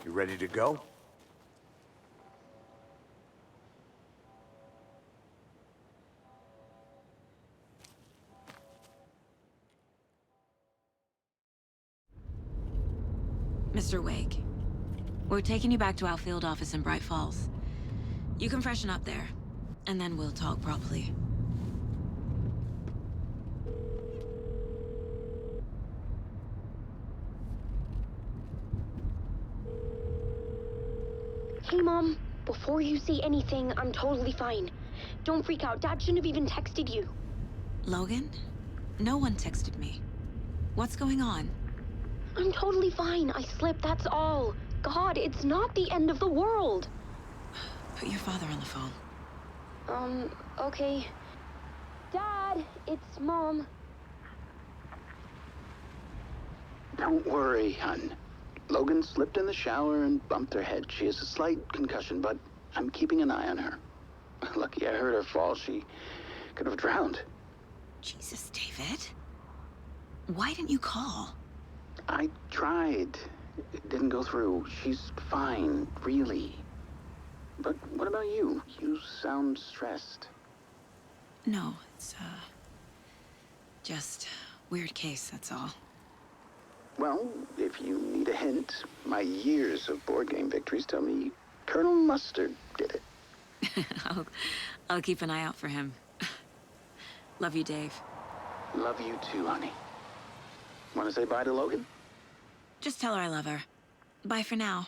You ready to go? Mr. Wake, we're taking you back to our field office in Bright Falls. You can freshen up there, and then we'll talk properly. Hey, Mom. Before you say anything, I'm totally fine. Don't freak out. Dad shouldn't have even texted you. Logan? No one texted me. What's going on? I'm totally fine. I slipped, that's all. God, it's not the end of the world. Put your father on the phone. Okay. Dad, it's Mom. Don't worry, hon. Logan slipped in the shower and bumped her head. She has a slight concussion, but I'm keeping an eye on her. Lucky I heard her fall. She could have drowned. Jesus, David. Why didn't you call? I tried. It didn't go through. She's fine, really. But what about you? You sound stressed. No, it's, just weird case, that's all. Well, if you need a hint, my years of board game victories tell me Colonel Mustard did it. I'll keep an eye out for him. Love you, Dave. Love you too, honey. Want to say bye to Logan? Just tell her I love her. Bye for now.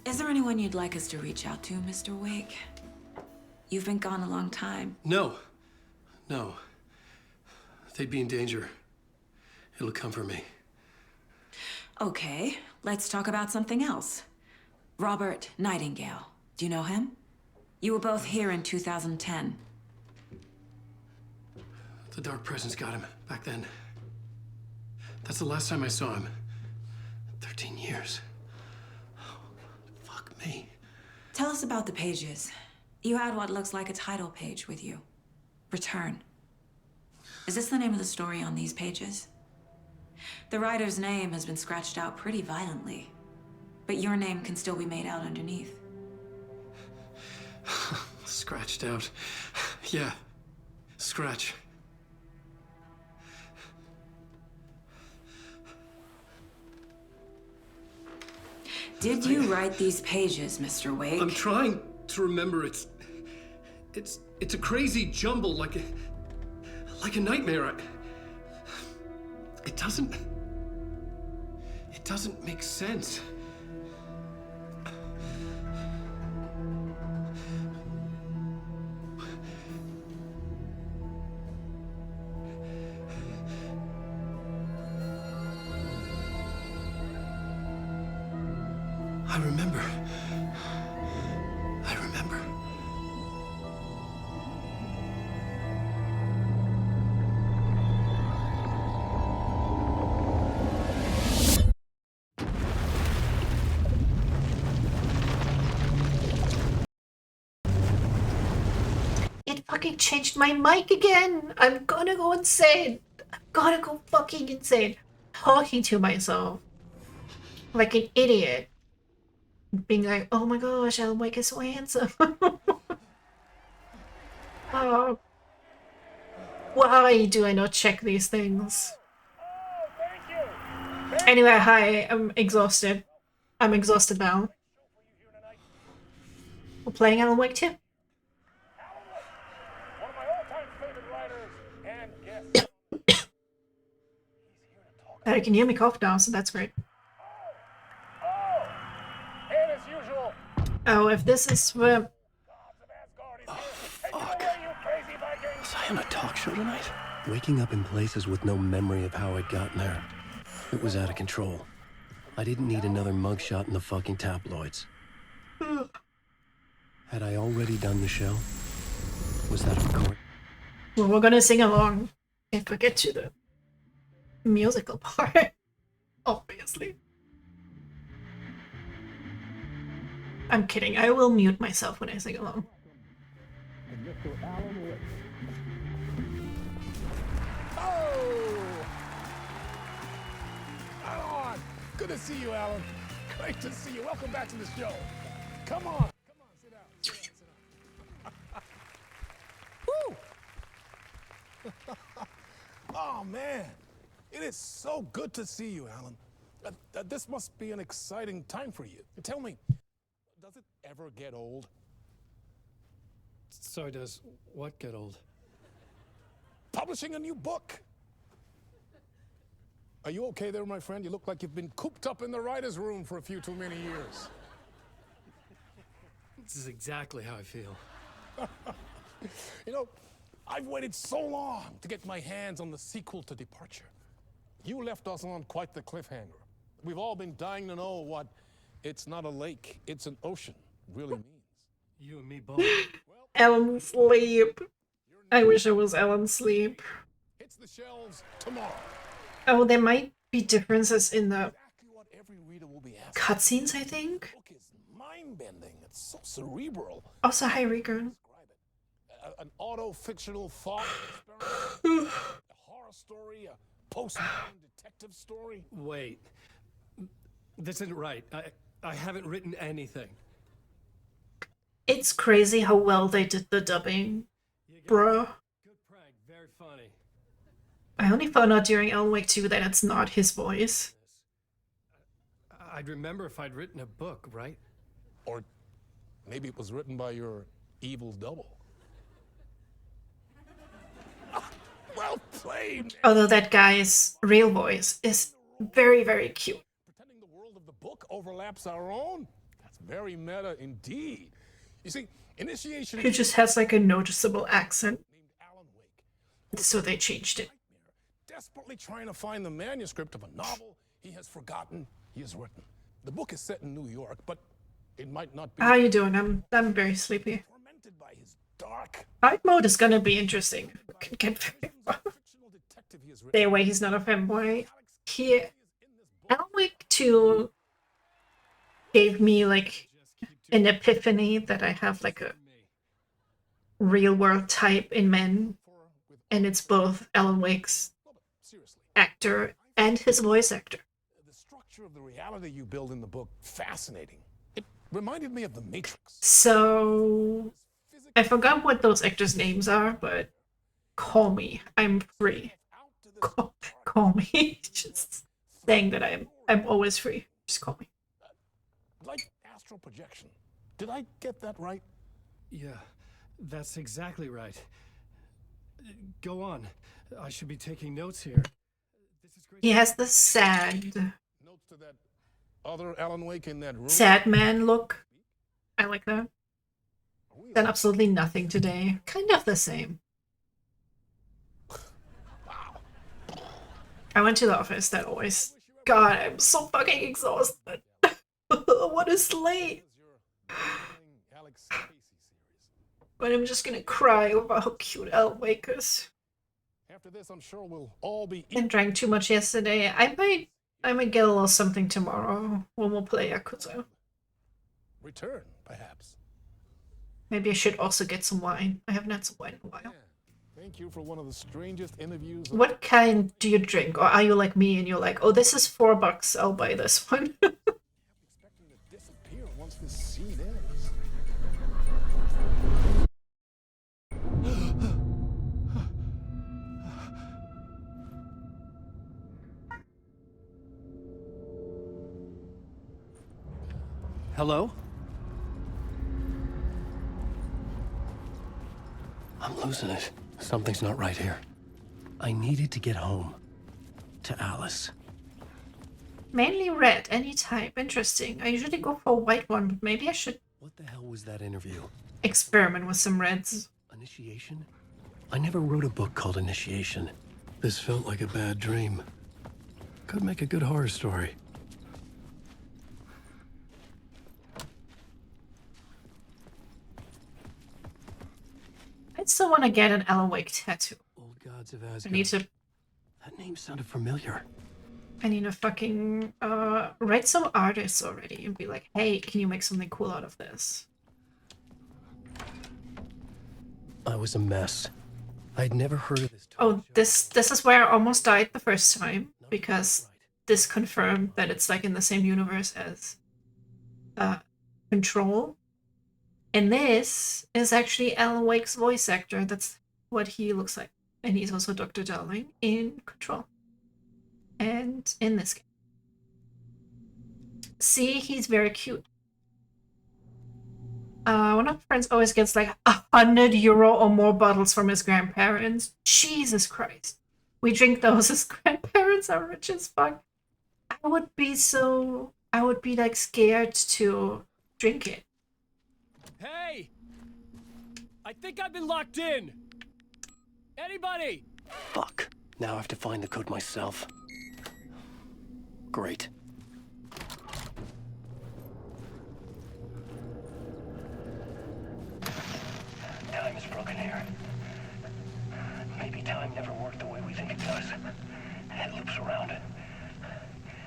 Is there anyone you'd like us to reach out to, Mr. Wake? You've been gone a long time. No. No. They'd be in danger. It'll come for me. Okay, let's talk about something else. Robert Nightingale. Do you know him? You were both here in 2010. The Dark Presence got him back then. That's the last time I saw him. 13 years. Fuck me. Tell us about the pages. You had what looks like a title page with you. Return. Is this the name of the story on these pages? The writer's name has been scratched out pretty violently, but your name can still be made out underneath. Scratched out. Yeah. Scratch. Did you write these pages, Mr. Wake? I'm trying to remember. It's a crazy jumble, like a nightmare. It doesn't make sense. I remember. It fucking changed my mic again. I'm gonna go insane. I'm gonna go fucking insane. Talking to myself like an idiot. Being like, oh my gosh, Alan Wake is so handsome. Oh, why do I not check these things? Anyway, hi, I'm exhausted. I'm exhausted now. We're playing Alan Wake 2. One of my all-time favorite writers and guest. He's here to talk. I can hear me cough now, so that's great. Oh, and as usual, Oh, if this is where... Gods of Asgard is here. Take it away, you crazy Vikings. Was I on a talk show tonight? Waking up in places with no memory of how I'd gotten there. It was out of control. I didn't need another mugshot in the fucking tabloids. Had I already done the show? Was that a record? Well, we're gonna sing along if we get to the musical part. Obviously. I'm kidding. I will mute myself when I sing along. Oh! Alan! Good to see you, Alan. Great to see you. Welcome back to the show. Come on. Come on, sit down. Sit down, sit down. Woo! Oh, man. It is so good to see you, Alan. This must be an exciting time for you. Tell me, does it ever get old? So does what get old? Publishing a new book. Are you okay there, my friend? You look like you've been cooped up in the writer's room for a few too many years. This is exactly how I feel. You know, I've waited so long to get my hands on the sequel to Departure. You left us on quite the cliffhanger. We've all been dying to know what "it's not a lake, it's an ocean" really means. You and me both. Alan Sleep. I wish it was Alan Sleep. Hits the shelves tomorrow. Oh, there might be differences in the Exactly what every reader will be asking. cutscenes, I think. The book is mind-bending. It's so cerebral. Also, hi, Rico. Describe it. An auto-fictional thought experiment, a horror story, a post-modern detective story. Wait. This isn't right. I haven't written anything. It's crazy how well they did the dubbing, bruh. Good prank. Very funny. I only found out during Alan Wake 2 that it's not his voice. I'd remember if I'd written a book, right? Or maybe it was written by your evil double. Well played! Although that guy's real voice is very, very cute. Pretending the world of the book overlaps our own? That's very meta indeed. You see, Initiation He just has like a noticeable accent, named Alan Wake, so they changed it. desperately trying to find the manuscript of a novel he has forgotten he has written. The book is set in New York, but it might not be. How you doing? I'm very sleepy. Tormented by his dark Night mode is gonna be interesting. Can get very far. fictional detective he has written. Stay away, he's not a fanboy. He Alan Wake 2 gave me like an epiphany that I have like a real world type in men, and it's both Alan Wake's Seriously, actor and his voice actor. the structure of the reality you build in the book, fascinating. It reminded me of The Matrix. So I forgot what those actors' names are, but call me. I'm free. Call me. Just saying that I'm always free. Just call me. Like astral projection. Did I get that right? Yeah, that's exactly right. Go on. I should be taking notes here. This is great. He has the sad Notes to that other Alan Wake in that room? sad man look. I like that. Are we Done absolutely nothing today. Kind of the same. I went to the office, that always. God, I'm so fucking exhausted. What a slate. Alex Casey series. But I'm just gonna cry over how cute Alan Wake is. After this, I'm sure we'll all be And drank too much yesterday. I might get a little something tomorrow when we'll play Yakuza. return, perhaps. Maybe I should also get some wine. I haven't had some wine in a while. Yeah. Thank you for one of the strangest interviews. What kind do you drink? Or are you like me and you're like, oh, this is $4, I'll buy this one? Expecting to disappear once this scene ends. Hello? I'm losing it. Something's not right here. I needed to get home. To Alice. Mainly red, any type. Interesting. I usually go for a white one, but maybe I should What the hell was that interview? experiment with some reds. Initiation? I never wrote a book called Initiation. This felt like a bad dream. Could make a good horror story. I still want to get an Alan Wake tattoo. Old gods of I Asgard. need to That name sounded familiar. fucking write some artists already and be like, hey, can you make something cool out of this? I was a mess. I'd never heard of this. Oh, this is where I almost died the first time, because this confirmed that it's like in the same universe as Control. And this is actually Alan Wake's voice actor. That's what he looks like. And he's also Dr. Darling in Control. And in this game. See, he's very cute. One of my friends always gets like €100 or more bottles from his grandparents. Jesus Christ. We drink those as grandparents are rich as fuck. I would be like scared to drink it. Hey! I think I've been locked in! Anybody? Fuck. Now I have to find the code myself. Great. Time is broken here. Maybe time never worked the way we think it does. It loops around.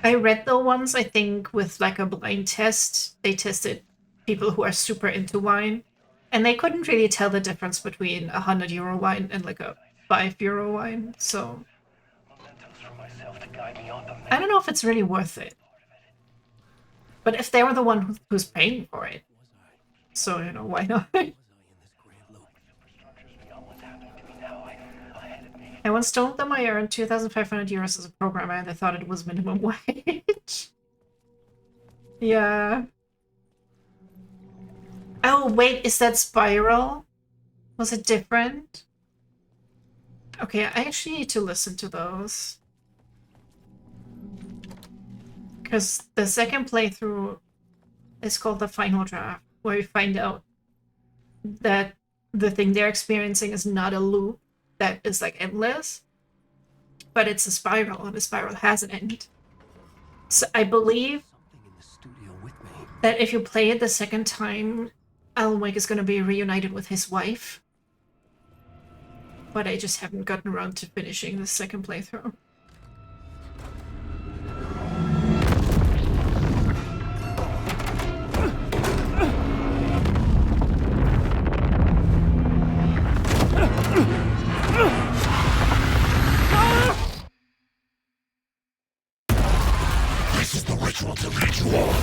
I read the ones, I think, with like a blind test. They tested people who are super into wine, and they couldn't really tell the difference between a €100 wine and like a €5 wine. So I don't know if it's really worth it. But if they were the one who's paying for it, so you know, why not? I once told them I earned €2,500 as a programmer, and they thought it was minimum wage. Yeah. Oh, wait, is that Spiral? Was it different? Okay, I actually need to listen to those. Because the second playthrough is called the final draft, where you find out that the thing they're experiencing is not a loop that is like endless, but it's a spiral, and the spiral has an end. So I believe that if you play it the second time, Alan Wake is going to be reunited with his wife. But I just haven't gotten around to finishing the second playthrough. This is the ritual to lead you on.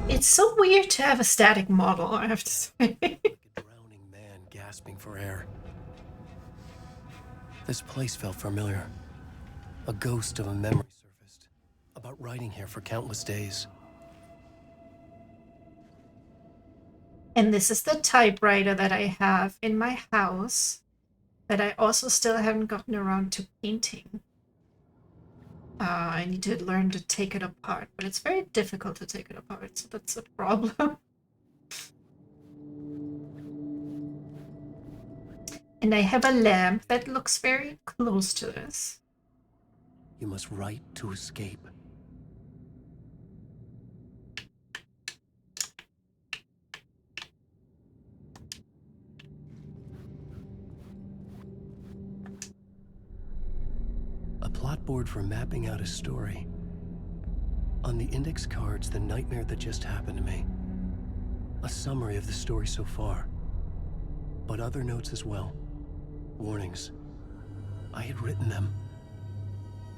It's so weird to have a static model, I have to say. A drowning man gasping for air. This place felt familiar. A ghost of a memory surfaced. About riding here for countless days. And this is the typewriter that I have in my house that I also still haven't gotten around to painting. I need to learn to take it apart, but it's very difficult to take it apart, so that's a problem. And I have a lamp that looks very close to this. You must write to escape. A plot board for mapping out a story. On the index cards, the nightmare that just happened to me. A summary of the story so far. But other notes as well. Warnings. I had written them.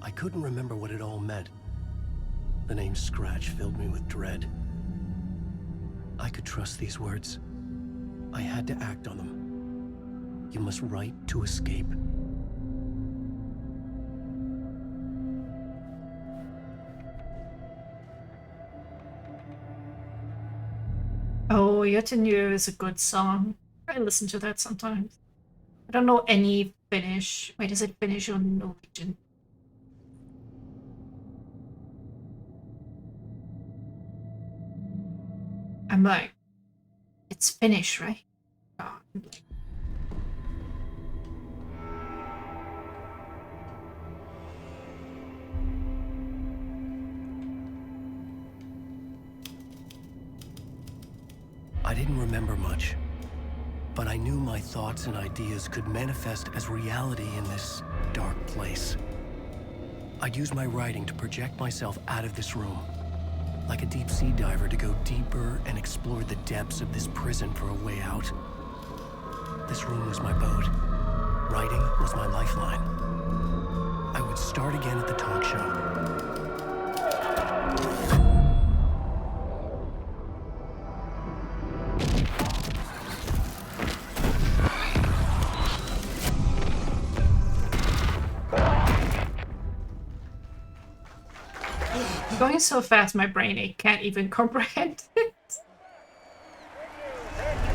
I couldn't remember what it all meant. The name Scratch filled me with dread. I could trust these words. I had to act on them. You must write to escape. Yet Anew is a good song. I listen to that sometimes. I don't know any Finnish. Wait, is it Finnish or Norwegian? I'm like, it's Finnish, right? Oh, I'm like, I didn't remember much, but I knew my thoughts and ideas could manifest as reality in this dark place. I'd use my writing to project myself out of this room, like a deep sea diver to go deeper and explore the depths of this prison for a way out. This room was my boat. Writing was my lifeline. I would start again at the talk show. going so fast, my brain it can't even comprehend it.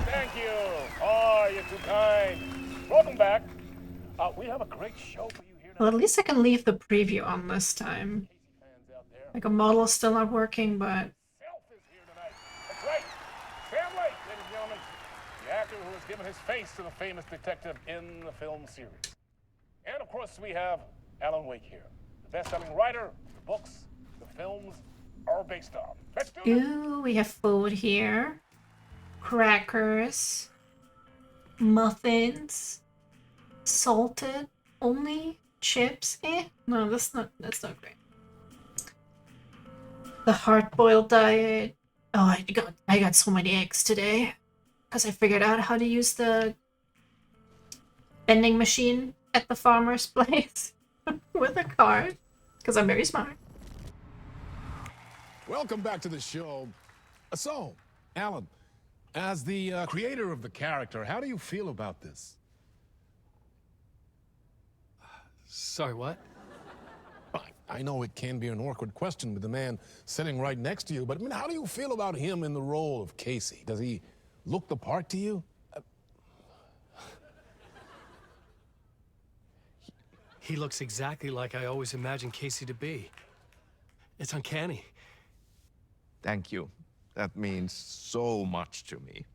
Thank you. Oh, you're too kind. Welcome back. We have a great show for you here. Well, at least I can leave the preview on this time. Like a model is still not working, but Self is here tonight. That's right. Sam Lake, ladies and gentlemen, the actor who has given his face to the famous detective in the film series. And of course, we have Alan Wake here, the best-selling writer, the books, the films are based on. Let's do this. ooh, we have food here. Crackers. Muffins. Salted. Only chips. No, that's not great. The hard-boiled diet. Oh, I got so many eggs today. Because I figured out how to use the vending machine at the farmer's place with a card. Because I'm very smart. Welcome back to the show. So, Alan, as the creator of the character, how do you feel about this? Sorry, what? I know it can be an awkward question with the man sitting right next to you, but I mean, how do you feel about him in the role of Casey? Does he look the part to you? He looks exactly like I always imagined Casey to be. It's uncanny. Thank you. That means so much to me.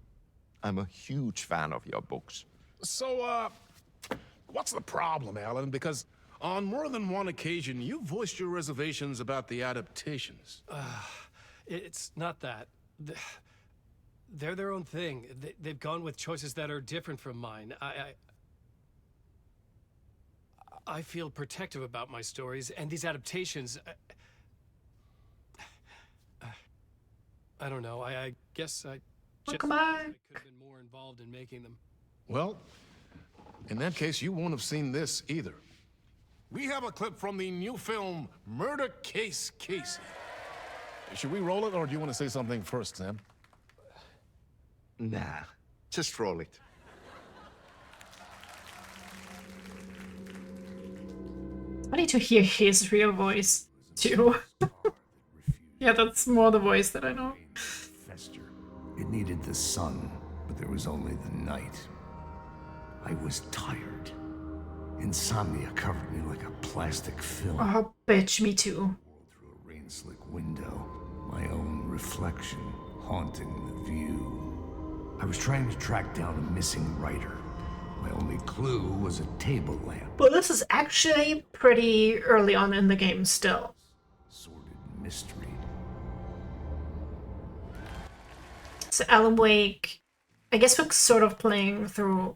I'm a huge fan of your books. So, what's the problem, Alan? Because on more than one occasion, you voiced your reservations about the adaptations. It's not that. They're their own thing. They've gone with choices that are different from mine. I feel protective about my stories, and these adaptations... I don't know. I guess I just Welcome back. I could have been more involved in making them. Well, in that case, you won't have seen this either. We have a clip from the new film, Murder Case Casey. Should we roll it, or do you want to say something first, Sam? Nah, just roll it. Funny to hear his real voice too. Yeah, that's more the voice that I know. Fester. It needed the sun, but there was only the night. I was tired. Insomnia covered me like a plastic film. Oh, bitch, me too. Through a rain-slick window, my own reflection haunting the view. I was trying to track down a missing writer. My only clue was a table lamp. Well, this is actually pretty early on in the game still. Sordid mystery. So Alan Wake, I guess we're sort of playing through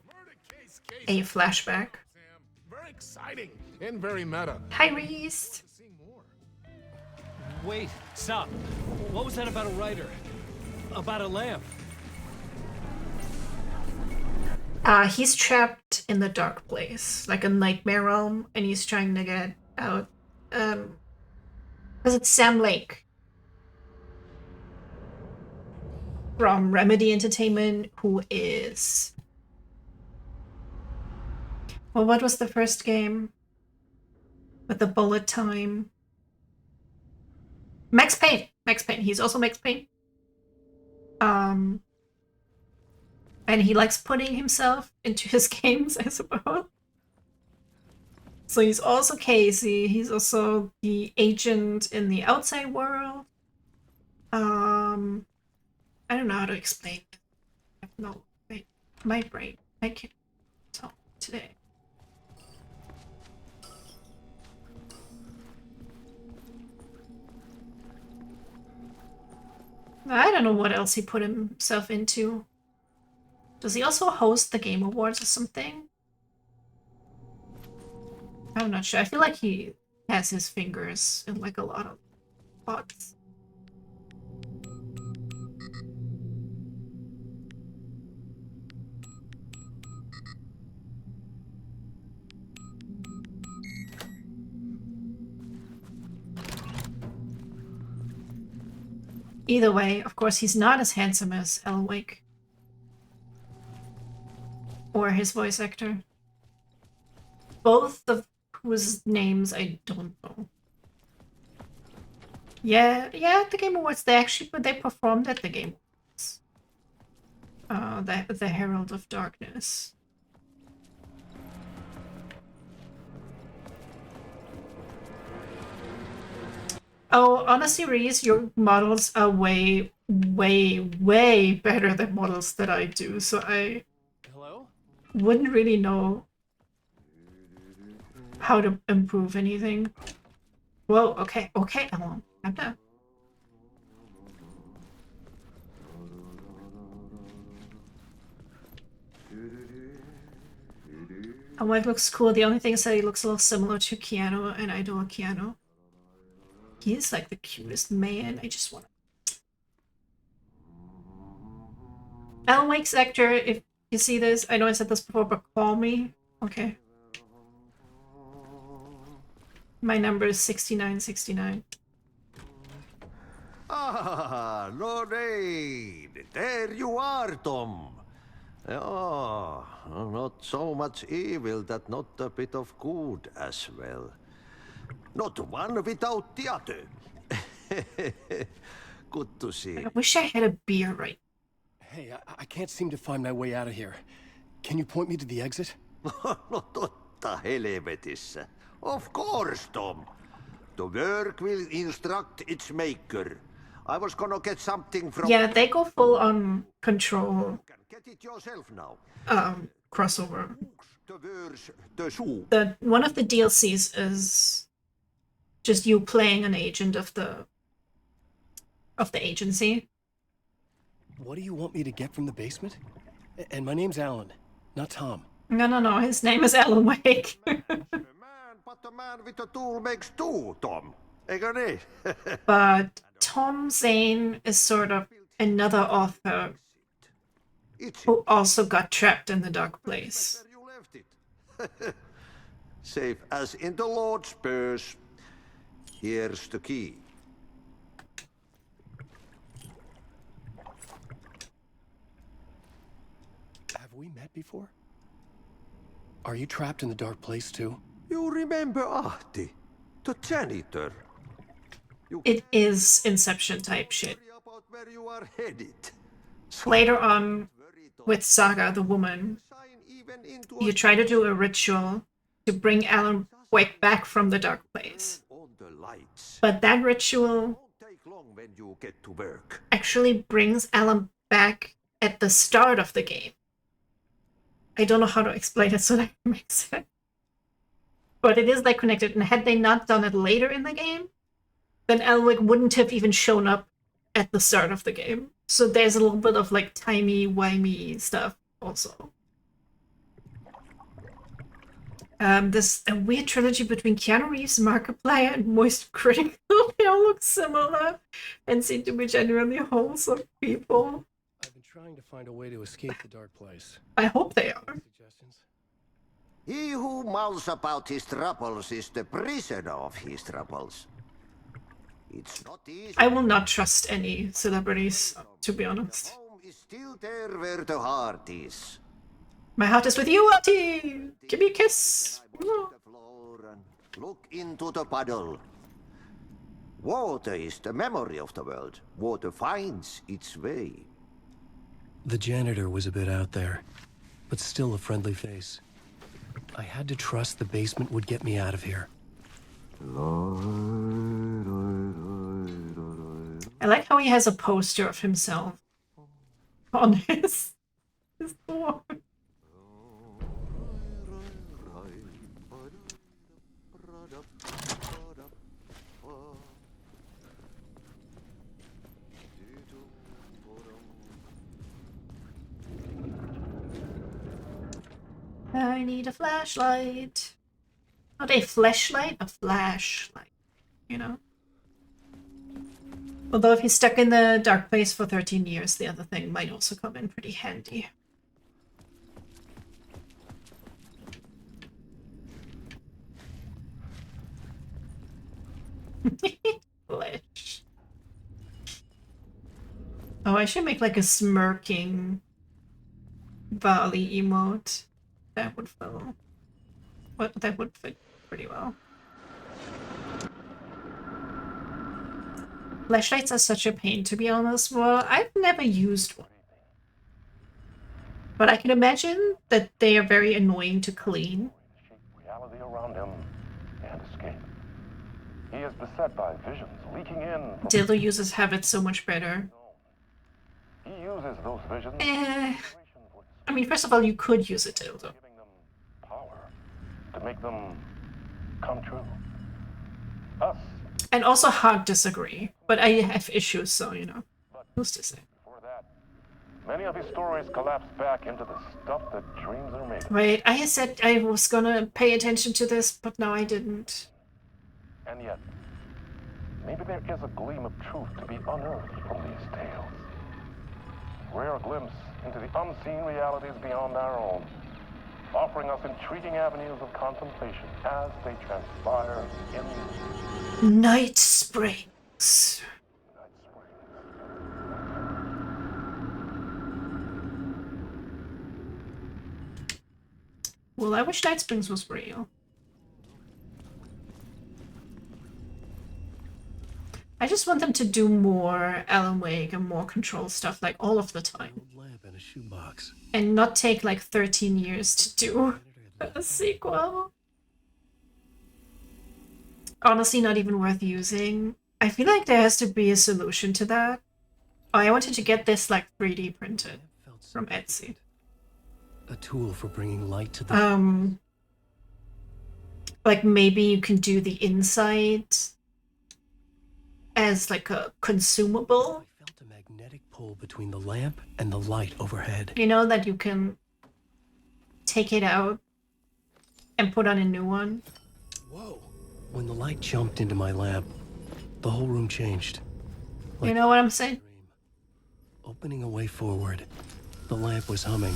a flashback. Sam, very exciting and very meta. Hi, Reese. See more. Wait, stop. What was that about a writer? About a lamp? He's trapped in the dark place, like a nightmare realm, and he's trying to get out. Because it's Sam Lake from Remedy Entertainment, who is... Well, what was the first game? With the bullet time? Max Payne! Max Payne. He's also Max Payne. And he likes putting himself into his games, I suppose. So he's also Casey. He's also the agent in the outside world. I don't know how to explain it. No, wait, my brain. I can't talk today. I don't know what else he put himself into. Does he also host the Game Awards or something? I'm not sure. I feel like he has his fingers in like a lot of pots. Either way, of course, he's not as handsome as Alan Wake. Or his voice actor. Both of whose names I don't know. Yeah, the Game Awards, they performed at the Game Awards. The Herald of Darkness. Oh, honestly, Reese, your models are way, way, way better than models that I do, so I wouldn't really know how to improve anything. Whoa, okay, Ellen, calm down. Oh, Mike looks cool. The only thing is that he looks a little similar to Keanu, and I adore Keanu. He is like the cutest man. I just want to. Alan Wake's actor, if you see this, I know I said this before, but call me. Okay. My number is 6969. Ah, Lorraine! There you are, Tom. Oh, not so much evil that not a bit of good as well. Not one without the other. Good to see. I wish I had a beer right. Hey, I can't seem to find my way out of here. Can you point me to the exit? No totta helvetissä. Of course, Tom. The work will instruct its maker. I was gonna get something from... Yeah, they go full on Control. Get it yourself now. Crossover. The one of the DLCs is just you playing an agent of the agency. What do you want me to get from the basement? And my name's Alan, not Tom. No. His name is Alan Wake. But the man with the tool makes two, Tom. Eikö niin? But Tom Zane is sort of another author who also got trapped in the dark place. Where you left it. Safe as in the Lord's purse. Here's the key. Have we met before? Are you trapped in the dark place too? You remember Ahti, the janitor? It is Inception type shit. About where you are headed. Later on, with Saga, the woman, you try to do a ritual to bring Alan Wake back from the dark place. But that ritual actually brings Alan back at the start of the game. I don't know how to explain it so that it makes sense. But it is like connected, and had they not done it later in the game, then Alan Wake wouldn't have even shown up at the start of the game. So there's a little bit of like timey-wimey stuff also. This a weird trilogy between Keanu Reeves, Markiplier, and Moist Critical. They all look similar and seem to be genuinely wholesome people. I've been trying to find a way to escape the dark place. I hope they are. Suggestions? He who mouths about his troubles is the prisoner of his troubles. It's not easy. I will not trust any celebrities, to be honest. Home is still there where the heart is. My heart is with you, Artie! Give me a kiss! The floor and look into the puddle. Water is the memory of the world. Water finds its way. The janitor was a bit out there, but still a friendly face. I had to trust the basement would get me out of here. I like how he has a poster of himself on his door. I need a flashlight. Not a flashlight, a flashlight. You know? Although if he's stuck in the dark place for 13 years, the other thing might also come in pretty handy. Flesh. Oh, I should make like a smirking Valley emote. That would fill. What that would fit pretty well. Flashlights are such a pain, to be honest. Well, I've never used one. But I can imagine that they are very annoying to clean. Reality around him and escape. He is beset by visions leaking in. Dildo users have it so much better. He uses those visions. I mean, first of all, you could use a dildo. Giving them power to make them come true. Us. And also hard disagree, but I have issues, so, you know, who's to say? Before that, many of his stories collapse back into the stuff that dreams are made of. Right, I said I was gonna pay attention to this, but now I didn't. And yet, maybe there is a gleam of truth to be unearthed from these tales. Rare glimpse into the unseen realities beyond our own, offering us intriguing avenues of contemplation as they transpire in Night Springs. Well, I wish Night Springs was real. I just want them to do more Alan Wake and more Control stuff, like, all of the time. Old lamp and a shoebox. And not take, like, 13 years to do a sequel. Honestly, not even worth using. I feel like there has to be a solution to that. Oh, I wanted to get this, like, 3D printed from Etsy. A tool for bringing light to the... Like, maybe you can do the inside as, like, a consumable. I felt a magnetic pull between the lamp and the light overhead. You know, that you can take it out and put on a new one. Whoa. When the light jumped into my lamp, the whole room changed. Like you know what I'm saying? Opening a way forward, the lamp was humming.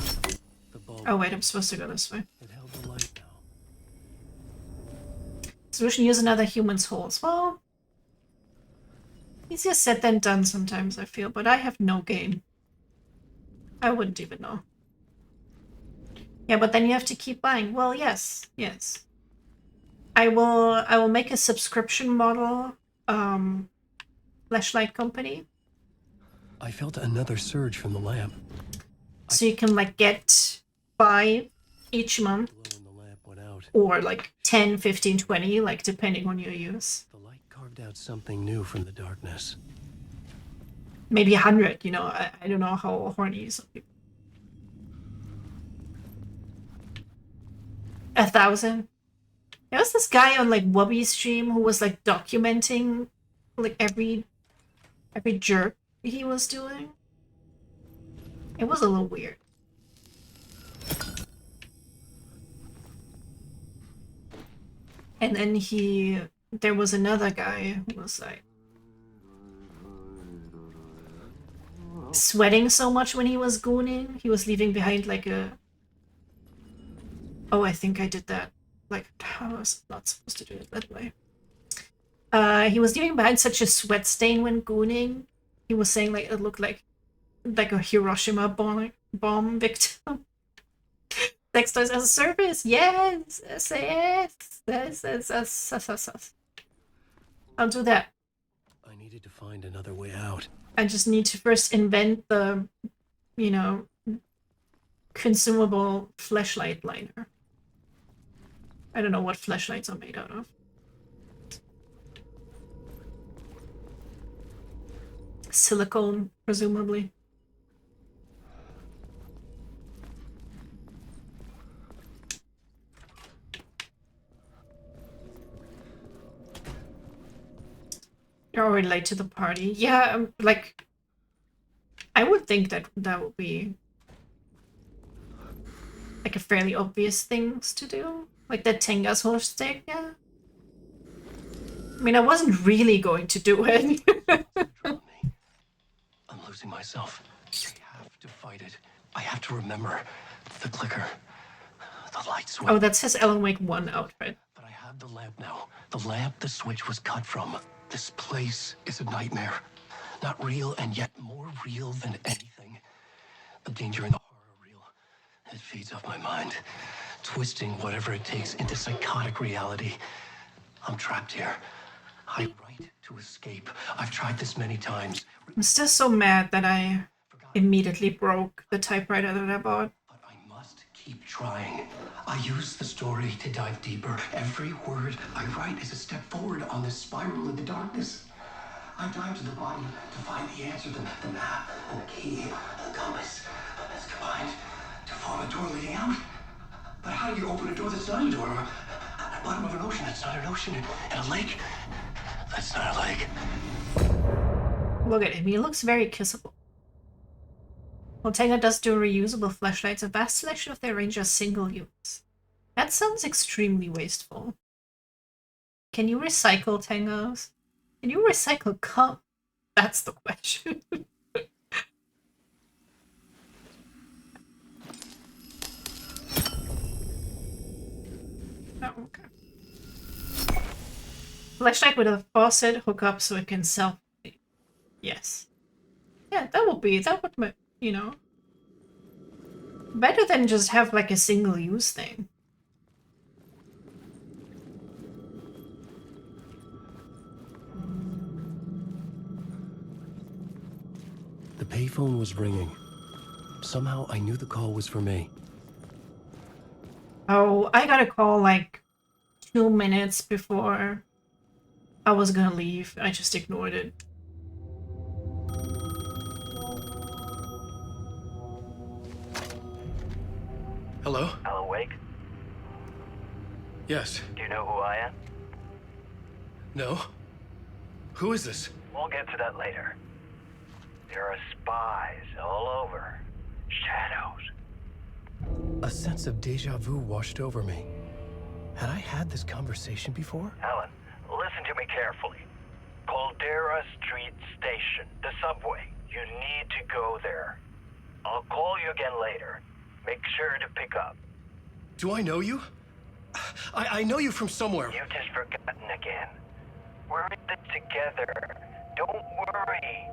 The bulb, Oh wait, I'm supposed to go this way. it held the light now. Solution: use another human's holes. Well, easier said than done sometimes, I feel, but I have no game. I wouldn't even know. Yeah, but then you have to keep buying. Well, yes, yes. I will make a subscription model flashlight company. I felt another surge from the lamp. So you can like get 5 each month, Glow in the lamp went out. or like 10, 15, 20, like depending on your use. The light carved out something new from the darkness. Maybe 100, you know, I don't know how horny some people. 1,000. There was this guy on like Wubby's stream who was like documenting like every jerk he was doing. It was a little weird. And then there was another guy who was like sweating so much when he was gooning. He was leaving behind like a... Oh, I think I did that. Like, I was not supposed to do it that way. He was leaving behind such a sweat stain when gooning. He was saying like it looked like a Hiroshima bomb victim. Sex toys as a service, yes, yes. I'll do that. I needed to find another way out. I just need to first invent the you know, consumable fleshlight liner. I don't know what fleshlights are made out of. Silicone, presumably. You're already late to the party. Yeah, like, I would think that that would be like a fairly obvious things to do. Like that Tenga's horse stick, yeah. I mean, I wasn't really going to do it. I'm losing myself. I have to fight it. I have to remember the clicker, the light switch. Oh, that says Alan Wake 1 outfit. But I have the lamp now. The lamp the switch was cut from. This place is a nightmare. Not real, and yet more real than anything. The danger and the horror reel. It feeds off my mind, twisting whatever it takes into psychotic reality. I'm trapped here. I write to escape. I've tried this many times. I'm still so mad that I immediately broke the typewriter that I bought. But I must keep trying. I use the story to dive deeper. Every word I write is a step forward on this spiral in the darkness. I dive to the bottom to find the answer, the map, and the key, and the compass. It's combined to form a door leading out. But how do you open a door that's not a door? At the bottom of an ocean that's not an ocean, and a lake that's not a lake. Look at him, he looks very kissable. Well, Tenga does do reusable flashlights. A vast selection of their range are single use. That sounds extremely wasteful. Can you recycle Tengas? Can you recycle cum? That's the question. Oh, okay. Flashlight with a faucet hook up so it can self. Yes. Yeah, that would, you know, better than just have like a single use thing. The payphone was ringing. Somehow I knew the call was for me. Oh, I got a call like 2 minutes before I was gonna leave. I just ignored it. Hello? Alan Wake? Yes. Do you know who I am? No? Who is this? We'll get to that later. There are spies all over. Shadows. A sense of deja vu washed over me. Had I had this conversation before? Alan, listen to me carefully. Caldera Street Station, the subway. You need to go there. I'll call you again later. Make sure to pick up. Do I know you? I know you from somewhere. You've just forgotten again. We're in this together. Don't worry.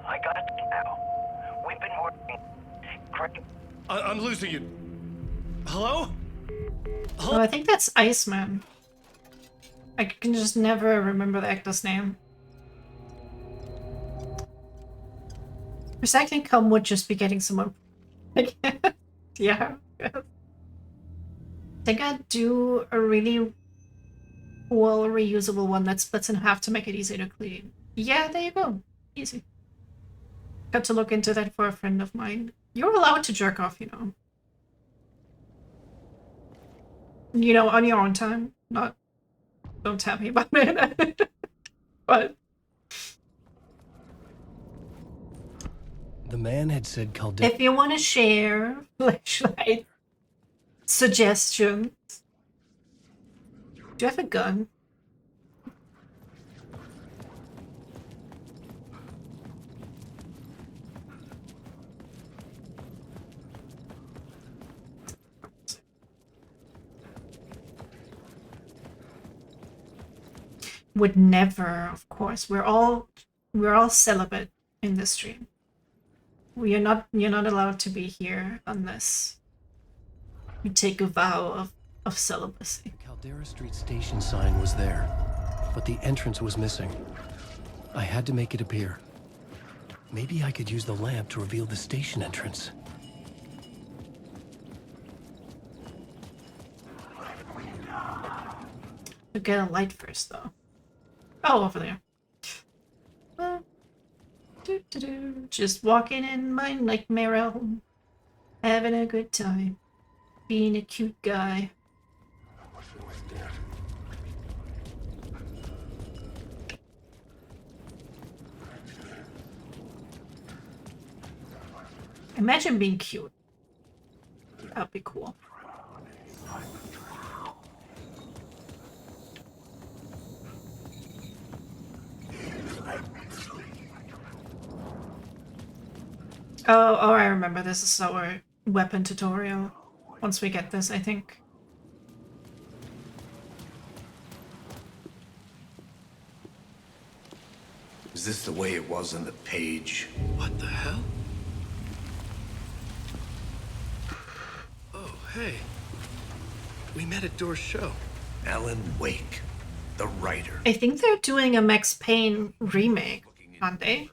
I got you now. We've been working. Great. I'm losing you. Hello? Oh, I think that's Iceman. I can just never remember the actor's name. Recycling cum would just be getting someone. Yeah. I think I'd do a really well reusable one that splits in half to make it easier to clean. Yeah, there you go. Easy. Got to look into that for a friend of mine. You're allowed to jerk off, you know. You know, on your own time. Not, don't tell me about it. But The man had said Caldera. if you want to share flashlight suggestions, do you have a gun? Would never, of course. We're all celibate in this stream. You're not allowed to be here unless you take a vow of celibacy. The Caldera Street station sign was there, but the entrance was missing. I had to make it appear. Maybe I could use the lamp to reveal the station entrance. To get a light first, though. Oh, over there. Just walking in my nightmare home, having a good time, being a cute guy. Imagine being cute. That'd be cool. Oh, I remember. This is our weapon tutorial. Once we get this, I think. Is this the way it was on the page? What the hell? Oh, hey. We met at Door's show. Alan Wake, the writer. I think they're doing a Max Payne remake, aren't they?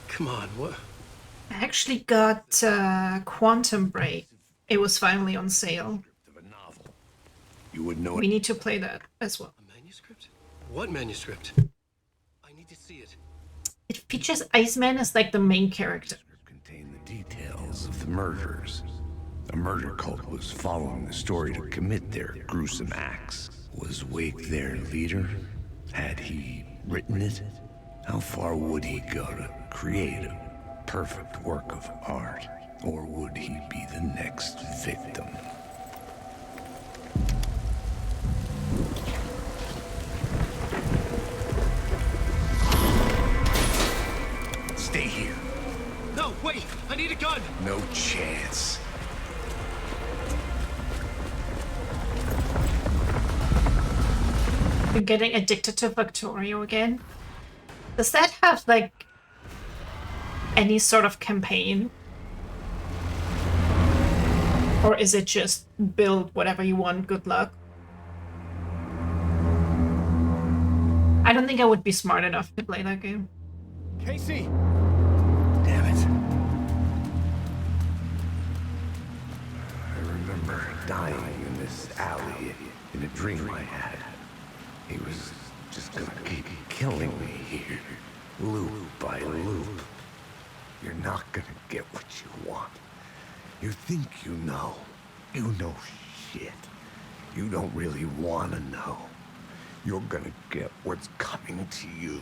Come on, what? I actually got Quantum Break. It was finally on sale. You would know We it. need to play that as well. A manuscript? What manuscript? I need to see it. It features Iceman as like the main character. Contain the details of the murders. A murder cult was following the story to commit their gruesome acts. Was Wake their leader? Had he written it? How far would he go to create a perfect work of art? Or would he be the next victim? Stay here. No, wait! I need a gun! No chance. You're getting addicted to Factorio again. Does that have like any sort of campaign? Or is it just build whatever you want, good luck? I don't think I would be smart enough to play that game. Casey! Damn it. I remember dying in this alley in a dream I had. He was just gonna keep killing me here, loop by loop. You're not gonna get what you want. You think you know. You know shit. You don't really want to know. You're gonna get what's coming to you.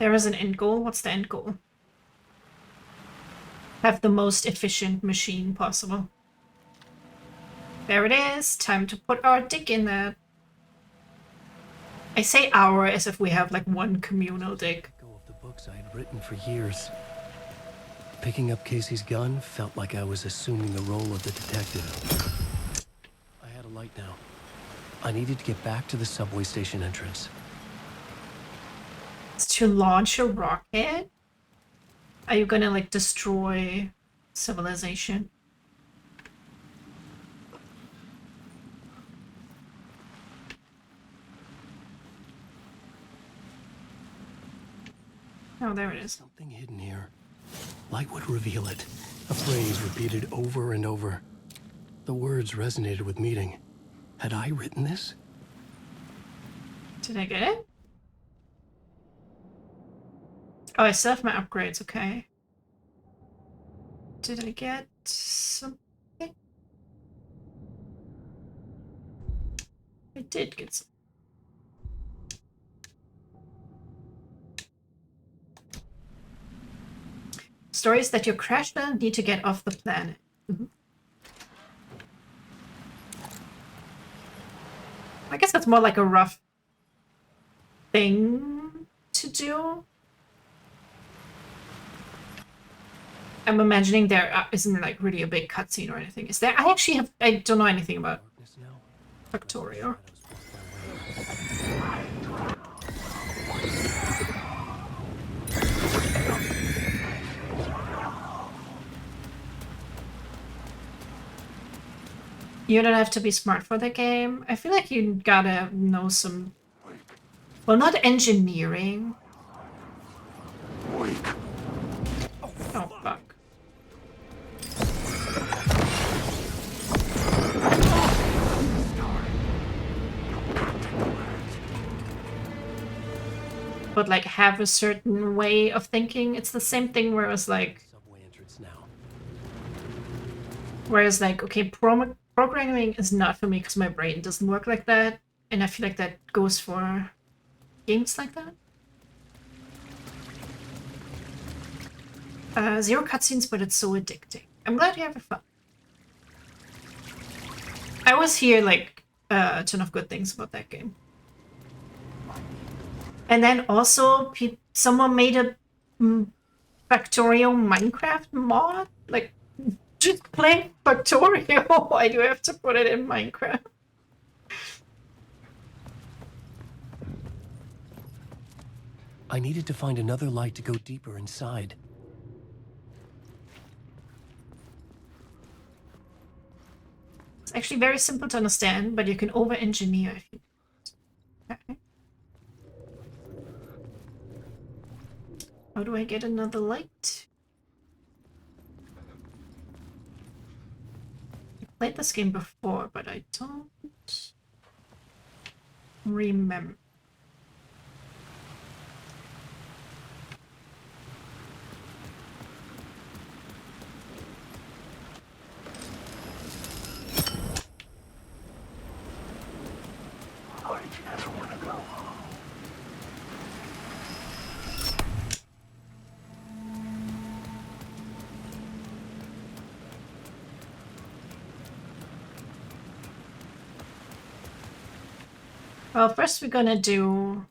There is an end goal. What's the end goal? Have the most efficient machine possible. There it is. Time to put our dick in that. I say our as if we have like one communal dick. Go of the books I had written for years. Picking up Casey's gun felt like I was assuming the role of the detective. I had a light now. I needed to get back to the subway station entrance. It's to launch a rocket? Are you gonna like destroy civilization? Oh, there it is. Something hidden here. Light would reveal it. A phrase repeated over and over. The words resonated with meaning. Had I written this? Did I get it? Oh, I still have my upgrades, okay. Did I get something? I did get some. Stories that your crasher need to get off the planet. Mm-hmm. I guess that's more like a rough thing to do. I'm imagining there isn't like really a big cutscene or anything. Is there? I don't know anything about Factorio. You don't have to be smart for the game. I feel like you gotta know some Well, not engineering. Oh, fuck. But like have a certain way of thinking. It's the same thing where it's like Subway entrance now. whereas like okay, programming is not for me because my brain doesn't work like that, and I feel like that goes for games like that. Zero cutscenes, but it's so addicting. I'm glad you have fun. I always hear like a ton of good things about that game. And then also, someone made a Factorio Minecraft mod. Like, just play Factorio. Why do I have to put it in Minecraft? I needed to find another light to go deeper inside. It's actually very simple to understand, but you can over-engineer if you want. Okay. How do I get another light? I played this game before, but I don't remember. Well, first we're gonna do...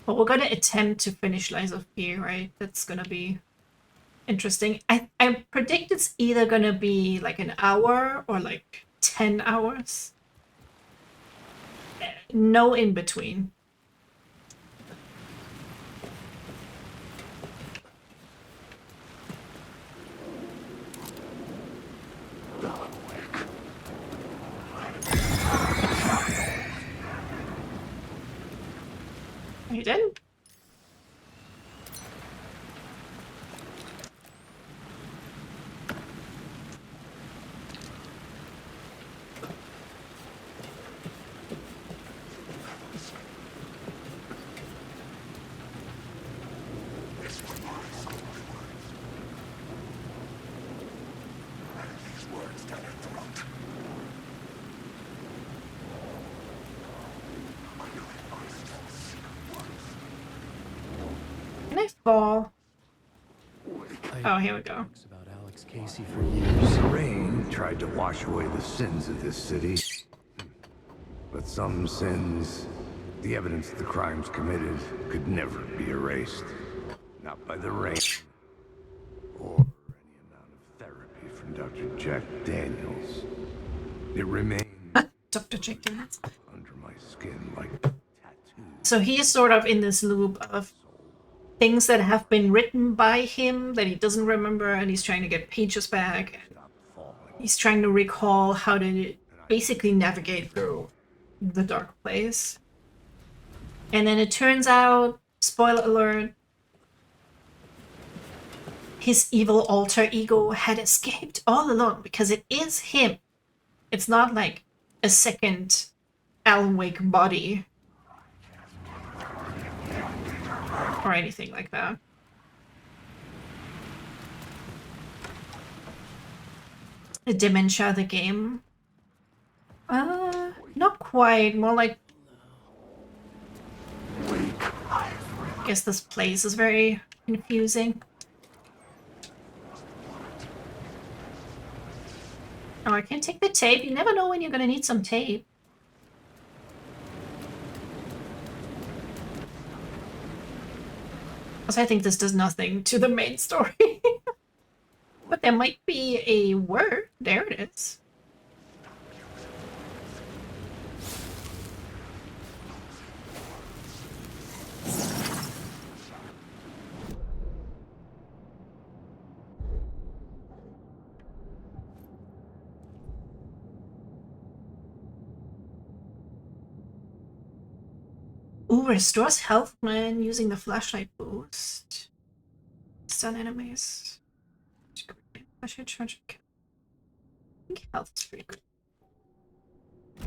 Well, we're gonna attempt to finish Lies of P, right? That's gonna be interesting. I predict it's either gonna be like an hour or like 10 hours. No in between. You did? Can I fall? Oh, here we go. About Alex Casey for years. The rain tried to wash away the sins of this city. But some sins, the evidence of the crimes committed, could never be erased. Not by the rain. Or any amount of therapy from Dr. Jack Daniels. It remains Dr. Jack Daniels. under my skin like tattoos. So he is sort of in this loop of things that have been written by him that he doesn't remember, and he's trying to get pages back. He's trying to recall how to basically navigate through the dark place. And then it turns out, spoiler alert, his evil alter ego had escaped all along because it is him. It's not like a second Alan Wake body or anything like that. The Dementia, the game. Not quite. More like... I guess this place is very confusing. Oh, I can't take the tape. You never know when you're gonna need some tape. Also, I think this does nothing to the main story. But there might be a word. There it is. Ooh, restores health when using the flashlight boost. Stun enemies. Flashlight charge. I think health is pretty good.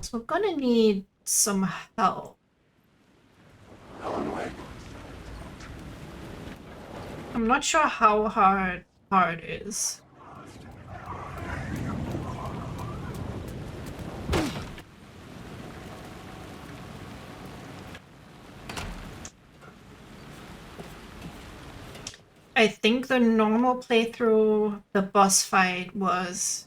So we're gonna need some help. I'm not sure how hard is. I think the normal playthrough, the boss fight was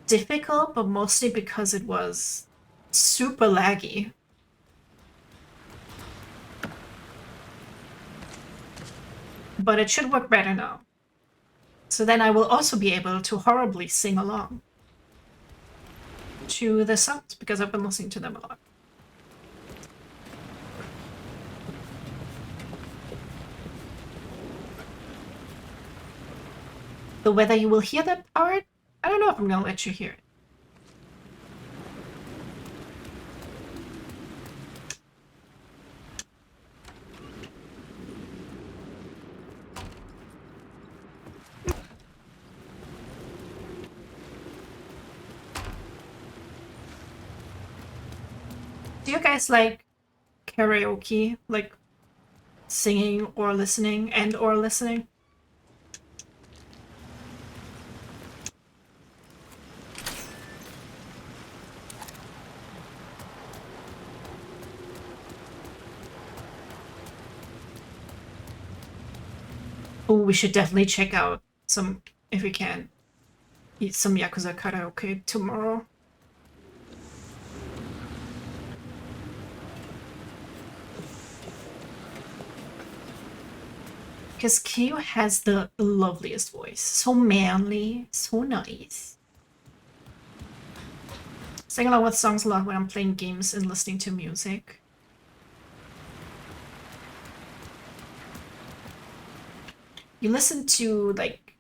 difficult, but mostly because it was super laggy. But it should work better now. So then I will also be able to horribly sing along to the songs, because I've been listening to them a lot. So whether you will hear that part, I don't know if I'm gonna let you hear it. Do you guys like karaoke? Like singing or listening and or listening? Oh, we should definitely check out some, if we can, eat some Yakuza karaoke tomorrow. Because Kyo has the loveliest voice. So manly, so nice. Sing along with songs a lot when I'm playing games and listening to music. You listen to, like,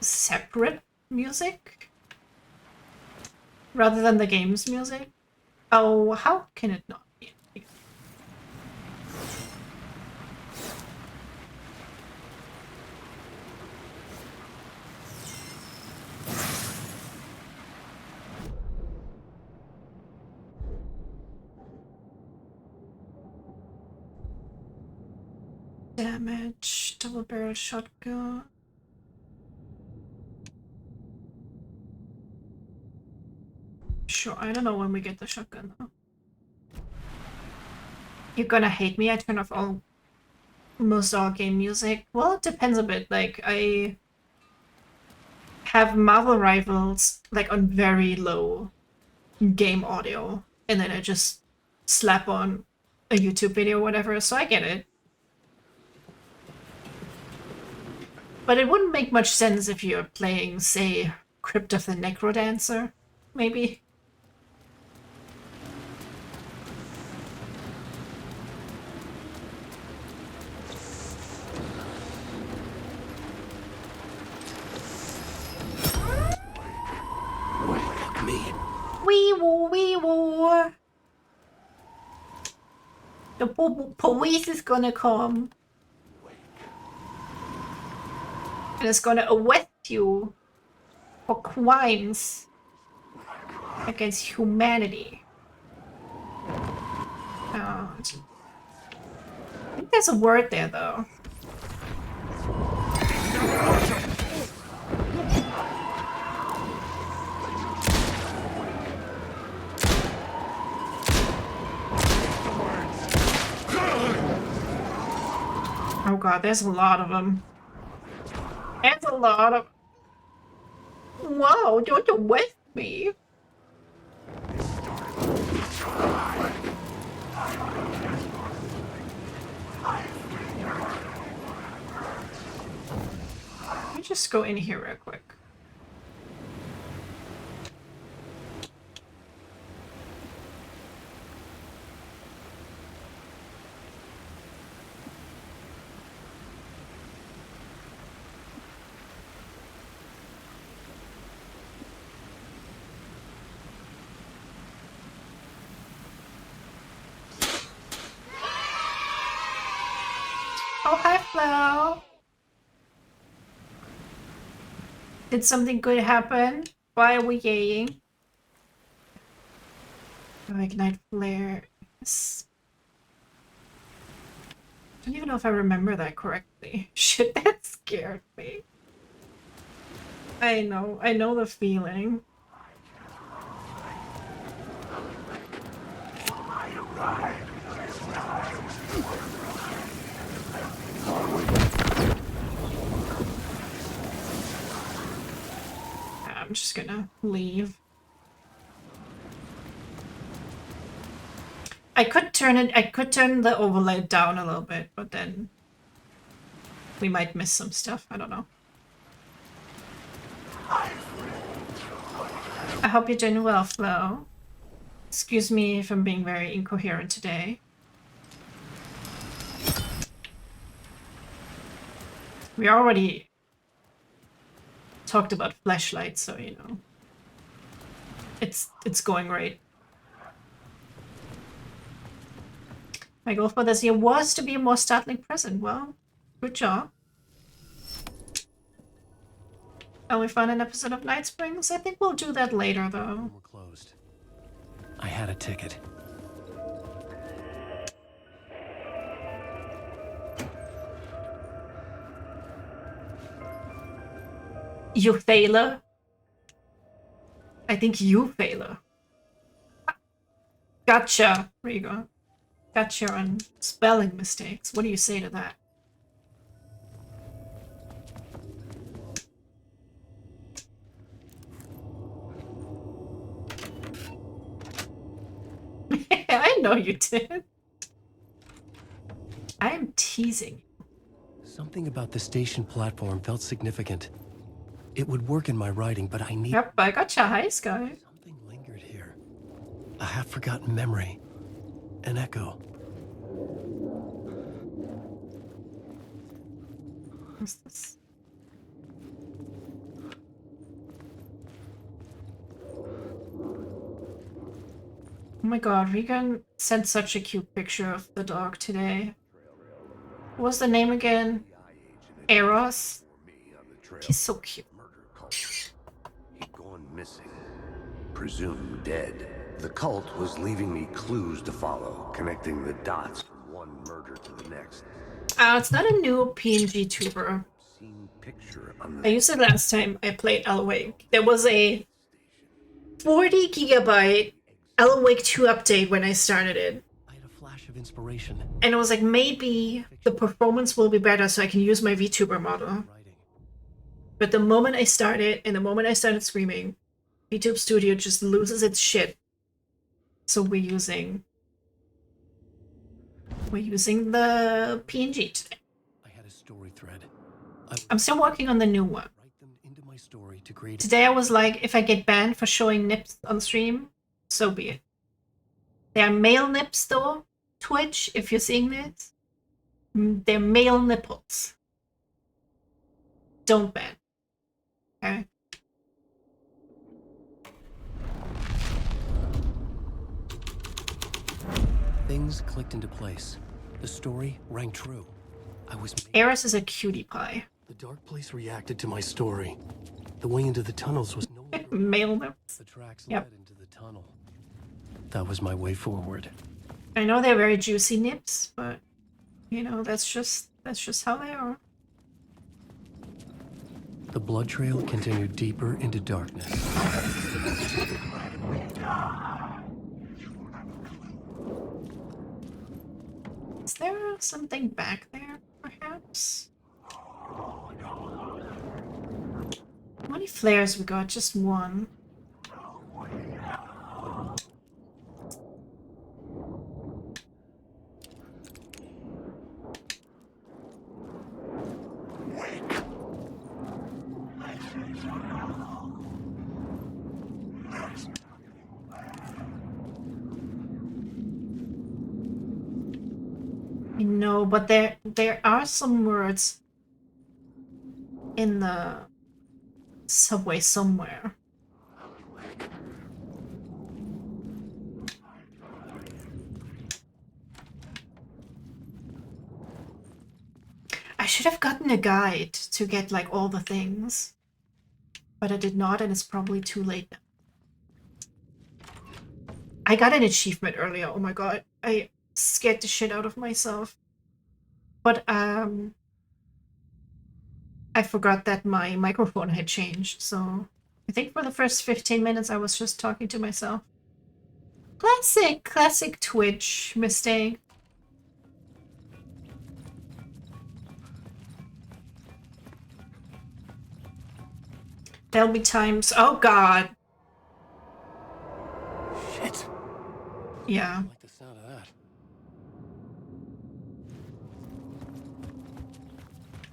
separate music? Rather than the game's music? Oh, how can it not be? Damage, double barrel shotgun. Sure, I don't know when we get the shotgun though. You're gonna hate me, I turn off almost all game music. Well, it depends a bit. Like, I have Marvel Rivals like on very low game audio, and then I just slap on a YouTube video or whatever, so I get it. But it wouldn't make much sense if you're playing, say, Crypt of the Necrodancer, maybe. Wake me. Wee woo, wee woo. The police is gonna come. And it's gonna arrest you for crimes against humanity. Oh, I think there's a word there though. Oh god, there's a lot of them. There's a lot of... Wow, don't arrest me. Let me just go in here real quick. Hi, Flo. Did something good happen? Why are we yaying? Oh, ignite flare. Yes. I don't even know if I remember that correctly. Shit, that scared me. I know the feeling. I'm just gonna leave. I could turn the overlay down a little bit, but then we might miss some stuff. I don't know. I hope you're doing well, Flo. Excuse me if I'm being very incoherent today. We already talked about flashlights, so you know. It's going right. My goal for this year was to be a more startling present. Well, good job. And we found an episode of Night Springs. I think we'll do that later, though. We're closed. I had a ticket. You failure? I think you failure. Gotcha. There you go. Gotcha on spelling mistakes. What do you say to that? I know you did. I am teasing. Something about the station platform felt significant. It would work in my writing, but I need... Yep, I gotcha. Hi, Sky. Something lingered here. A half-forgotten memory. An echo. What's this? Oh my god, Regan sent such a cute picture of the dog today. What was the name again? Eros? He's so cute. He'd gone missing. Presumed dead. The cult was leaving me clues to follow, connecting the dots from one murder to the next. It's not a new PNG tuber. Picture on I used it last time I played Alan Wake. There was a 40 gigabyte Alan Wake 2 update when I started it. I had a flash of inspiration. And I was like, maybe the performance will be better so I can use my VTuber model. But the moment I started, and the moment I started streaming, VTube Studio just loses its shit. So we're using the PNG today. I had a story thread. I'm still working on the new one. Write them into my story to create... Today I was like, if I get banned for showing nips on stream, so be it. They are male nips though. Twitch, if you're seeing this, they're male nipples. Don't ban. Okay. Things clicked into place. The story rang true. I was... Eris is a cutie pie. The dark place reacted to my story. The way into the tunnels was no longer... Male nips. The tracks Yep. led into the tunnel. That was my way forward. I know they're very juicy nips, but you know, that's just how they are. The blood trail continued deeper into darkness. Is there something back there, perhaps? How many flares we got? Just one. No, but there are some words in the subway somewhere. I should have gotten a guide to get like all the things, but I did not, and it's probably too late now. I got an achievement earlier. Oh my god, I scared the shit out of myself. But I forgot that my microphone had changed, so I think for the first 15 minutes I was just talking to myself. Classic Twitch mistake. There'll be times. Oh god. Shit. Yeah. I like the sound of that.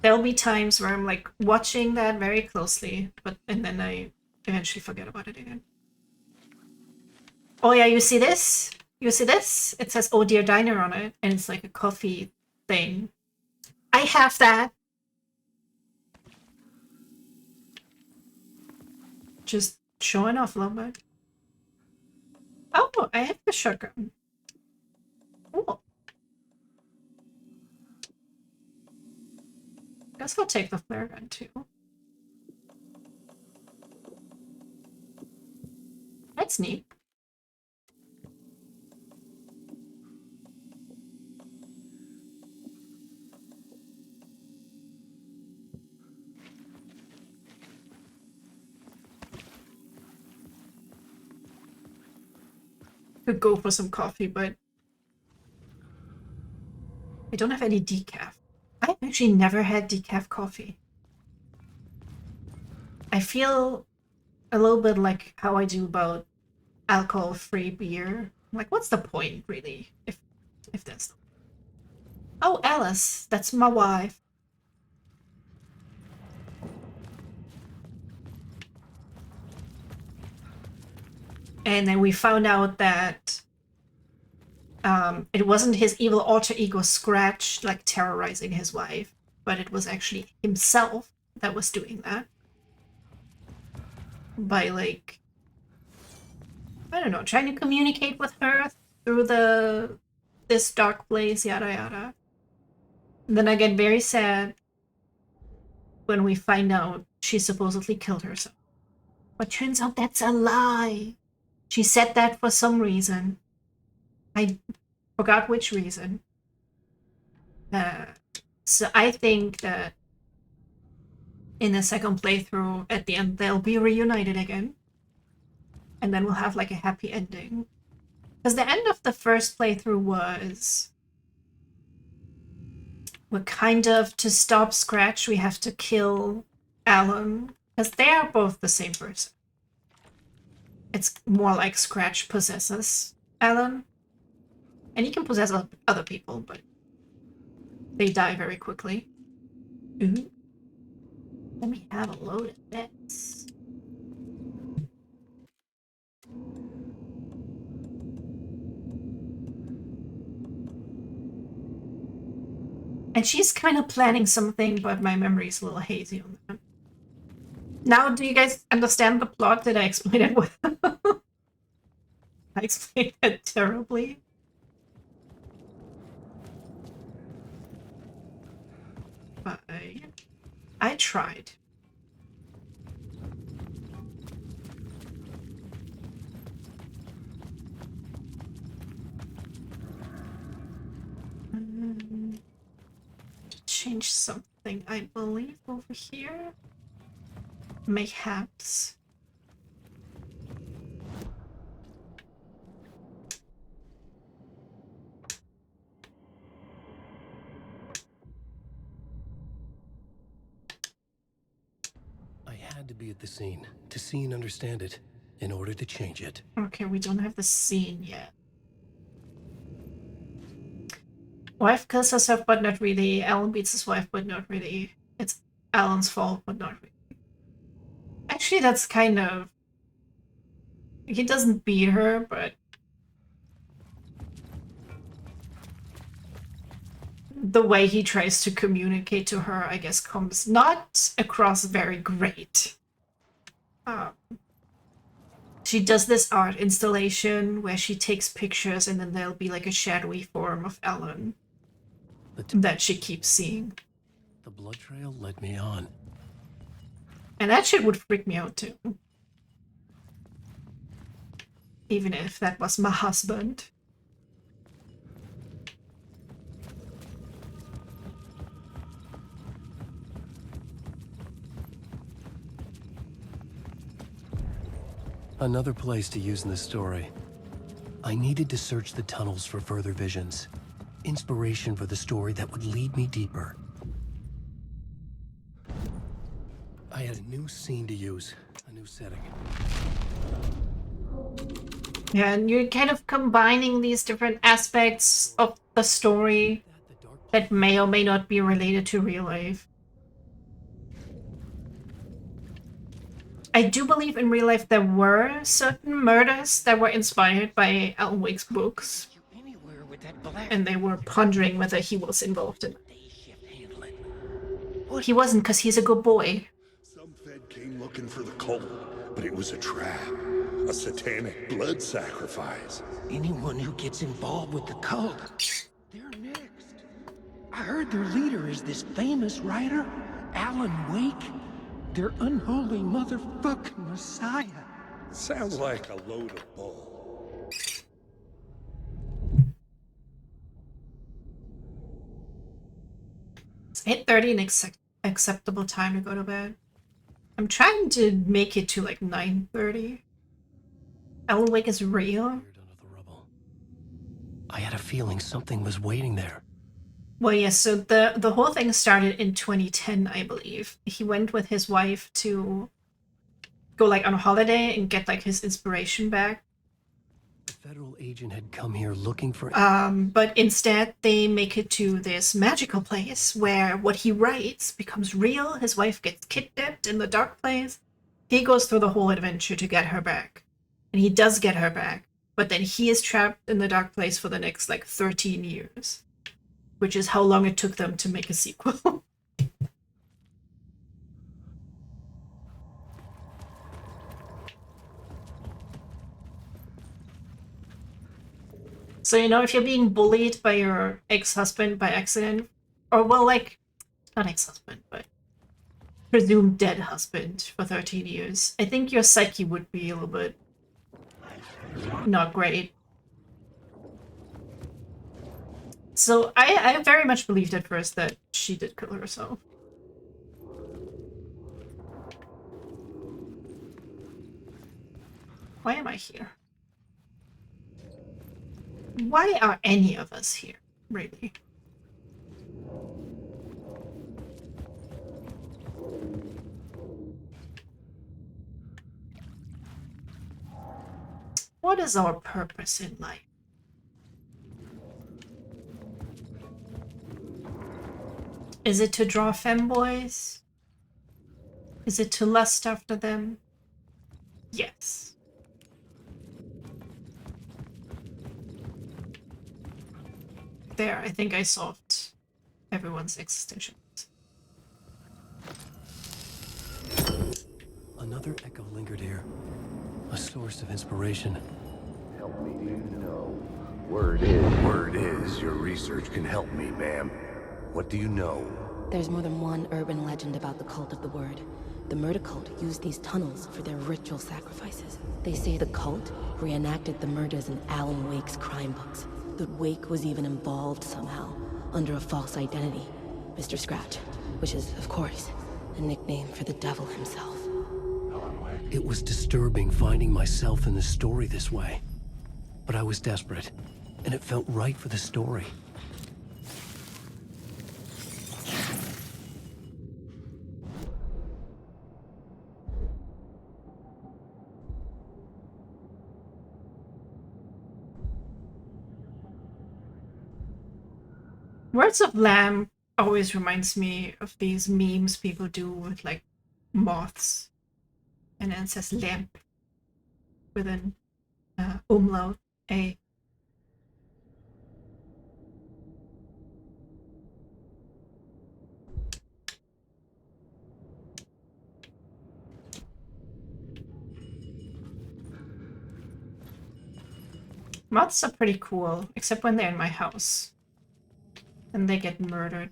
There'll be times where I'm like watching that very closely, and then I eventually forget about it again. Oh yeah, you see this? You see this? It says "Oh Dear Diner" on it, and it's like a coffee thing. I have that. Just showing off a little bit. Oh, I have the shotgun. Cool. Guess I'll take the flare gun too. That's neat. Could go for some coffee, but I don't have any decaf. I've actually never had decaf coffee. I feel a little bit like how I do about alcohol-free beer. Like, what's the point, really? If that's... Oh, Alice, that's my wife. And then we found out that it wasn't his evil alter ego Scratch, like, terrorizing his wife, but it was actually himself that was doing that. By, like, I don't know, trying to communicate with her through this dark place, yada yada. And then I get very sad when we find out she supposedly killed herself. But turns out that's a lie. She said that for some reason. I forgot which reason. So I think that in the second playthrough, at the end, they'll be reunited again. And then we'll have like a happy ending. Because the end of the first playthrough was... We're kind of, to stop Scratch, we have to kill Alan. Because they are both the same person. It's more like Scratch possesses Alan. And he can possess other people, but they die very quickly. Ooh. Let me have a load of bets. And she's kind of planning something, but my memory's a little hazy on that. Now, do you guys understand the plot? Did I explain it well? I explained it terribly. But I tried. Change something, I believe, over here. Mayhaps. I had to be at the scene, to see and understand it, in order to change it. Okay, we don't have the scene yet. Wife kills herself, but not really. Alan beats his wife, but not really. It's Alan's fault, but not really. Actually, that's kind of... He doesn't beat her, but... The way he tries to communicate to her, I guess, comes not across very great. She does this art installation where she takes pictures and then there'll be like a shadowy form of Ellen that she keeps seeing. The blood trail led me on. And that shit would freak me out too. Even if that was my husband. Another place to use in the story. I needed to search the tunnels for further visions. Inspiration for the story that would lead me deeper. I had a new scene to use, a new setting. Yeah, and you're kind of combining these different aspects of the story that may or may not be related to real life. I do believe in real life there were certain murders that were inspired by Alan Wake's books. And they were pondering whether he was involved in it. Well, he wasn't, because he's a good boy. Some Fed came looking for the cult, but it was a trap. A satanic blood sacrifice. Anyone who gets involved with the cult, they're next. I heard their leader is this famous writer, Alan Wake. Their unholy motherfucking messiah. Sounds like a load of bull. It's 8:30 an acceptable time to go to bed. I'm trying to make it to like 9:30. Alan Wake is real. I had a feeling something was waiting there. Well, yes, so the whole thing started in 2010, I believe. He went with his wife to go like on a holiday and get like his inspiration back. The federal agent had come here looking for... But instead they make it to this magical place where what he writes becomes real. His wife gets kidnapped in the dark place. He goes through the whole adventure to get her back. And he does get her back. But then he is trapped in the dark place for the next like 13 years. Which is how long it took them to make a sequel. So, you know, if you're being bullied by your ex-husband by accident, or well, like, not ex-husband, but presumed dead husband for 13 years, I think your psyche would be a little bit not great. So I very much believed at first that she did kill herself. Why am I here? Why are any of us here, really? What is our purpose in life? Is it to draw femboys? Is it to lust after them? Yes. There, I think I solved everyone's existential. Another echo lingered here. A source of inspiration. Help me, do you know? Word is your research can help me, ma'am. What do you know? There's more than one urban legend about the Cult of the Word. The murder cult used these tunnels for their ritual sacrifices. They say the cult reenacted the murders in Alan Wake's crime books. That Wake was even involved somehow, under a false identity. Mr. Scratch, which is, of course, a nickname for the devil himself. It was disturbing finding myself in the story this way. But I was desperate, and it felt right for the story. Words of Lamb always reminds me of these memes people do with like moths. And then it says lamp with an umlaut A. Moths are pretty cool, except when they're in my house. And they get murdered.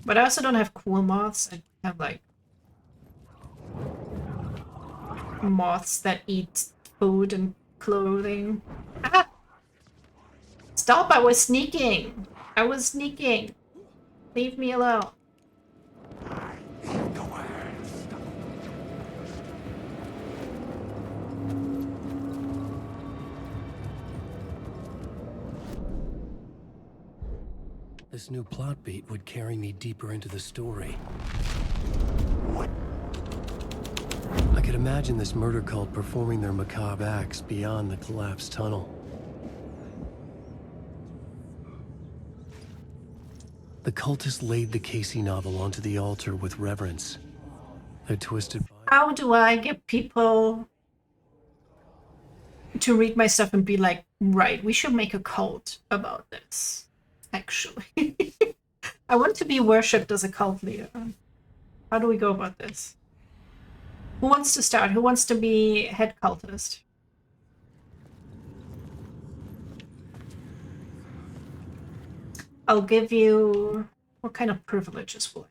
But I also don't have cool moths. I have like moths that eat food and clothing. Ah! Stop! I was sneaking! I was sneaking! Leave me alone. This new plot beat would carry me deeper into the story. I could imagine this murder cult performing their macabre acts beyond the collapsed tunnel. The cultists laid the Casey novel onto the altar with reverence. Their twisted... How do I get people to read my stuff and be like, right, we should make a cult about this, actually. I want to be worshipped as a cult leader. How do we go about this? Who wants to start? Who wants to be head cultist? I'll give you... What kind of privileges will I?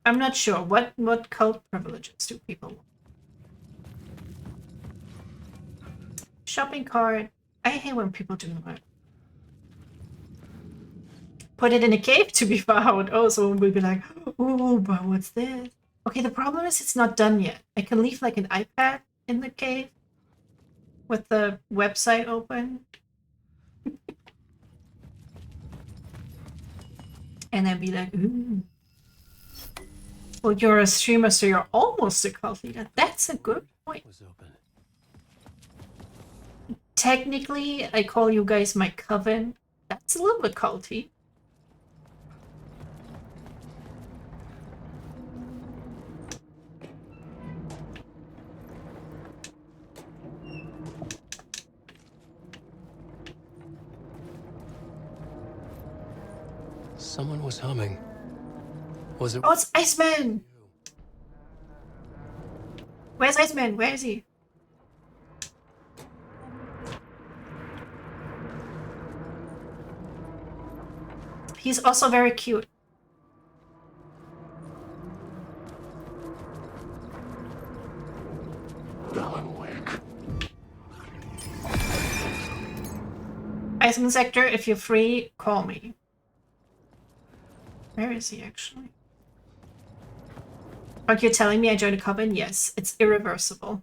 I'm not sure. What cult privileges do people want? Shopping cart. I hate when people do that. Put it in a cave to be found. Oh, someone will be like, oh, but what's this? Okay, the problem is it's not done yet. I can leave like an iPad in the cave with the website open. And then be like, ooh. Well, you're a streamer, so you're almost a cult leader. That's a good point. Technically, I call you guys my coven. That's a little bit culty. Someone was humming. Was it? Oh, it's Iceman! Where's Iceman? Where is he? He's also very cute. Alan Wake. Iceman Sector, if you're free, call me. Where is he actually? Are you telling me I joined a coven? Yes, it's irreversible.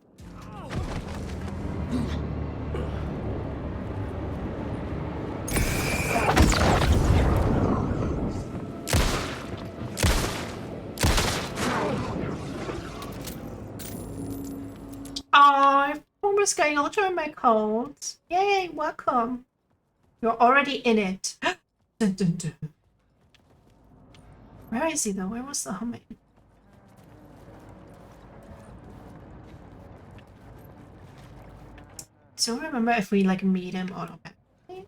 Oh, former Sky, you'll join my cult. Yay, welcome. You're already in it. Dun, dun, dun. Where is he though? Where was the humming? So remember if we like meet him automatically.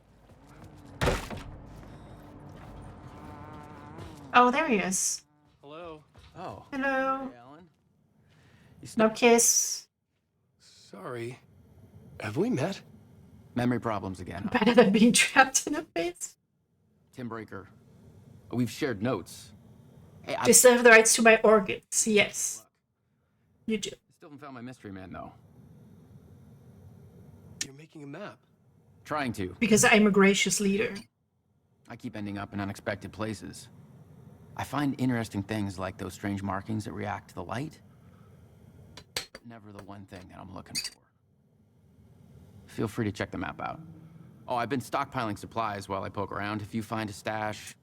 Oh, there he is. Hello. Oh. Hello. Hey, Alan. No kiss. Sorry. Have we met? Memory problems again. Huh? Better than being trapped in a face. Tim Breaker. We've shared notes. Hey, I Deserve the rights to my organs. Yes. You do. still haven't found my mystery man, though. You're making a map. Trying to. Because I'm a gracious leader. I keep ending up in unexpected places. I find interesting things like those strange markings that react to the light. Never the one thing that I'm looking for. Feel free to check the map out. Oh, I've been stockpiling supplies while I poke around. If you find a stash,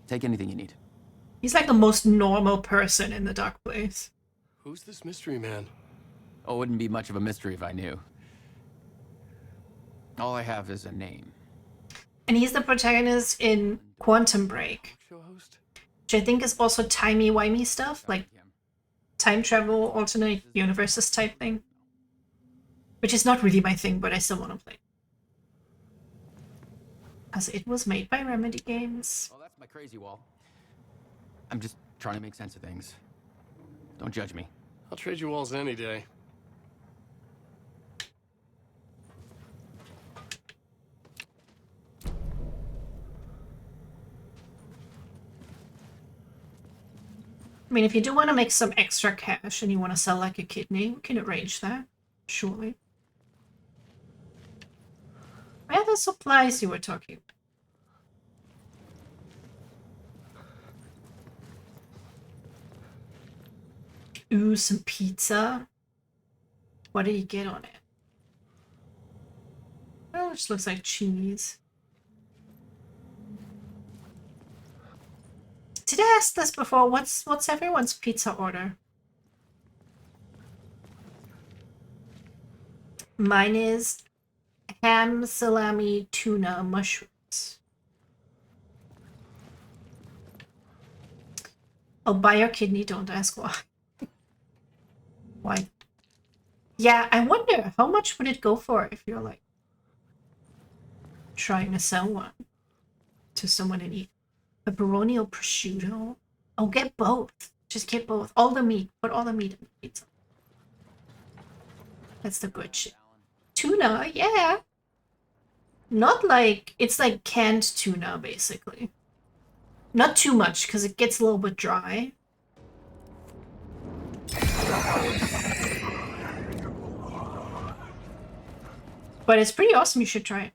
take anything you need. He's like the most normal person in the dark place. Who's this mystery man? Oh, it wouldn't be much of a mystery if I knew. All I have is a name. And he's the protagonist in Quantum Break. Show host? Which I think is also timey-wimey stuff, like time travel, alternate universes type thing. Which is not really my thing, but I still want to play. Because it was made by Remedy Games. Oh, that's my crazy wall. I'm just trying to make sense of things. Don't judge me. I'll trade you walls any day. mean, if you do want to make some extra cash and you want to sell like a kidney, we can arrange that. Surely. Where are the supplies you were talking about? Ooh, some pizza. What did you get on it? Oh, it just looks like cheese. Did I ask this before? What's everyone's pizza order? Mine is ham, salami, tuna, mushrooms. I'll buy your kidney, don't ask why. Why? Yeah, I wonder how much would it go for if you're like trying to sell one to someone in need. Pepperoni or prosciutto? Oh, get both. Just get both. All the meat. Put all the meat in the pizza. That's the good shit. Tuna, yeah. Not like, it's like canned tuna, basically. Not too much, because it gets a little bit dry. But it's pretty awesome, you should try it.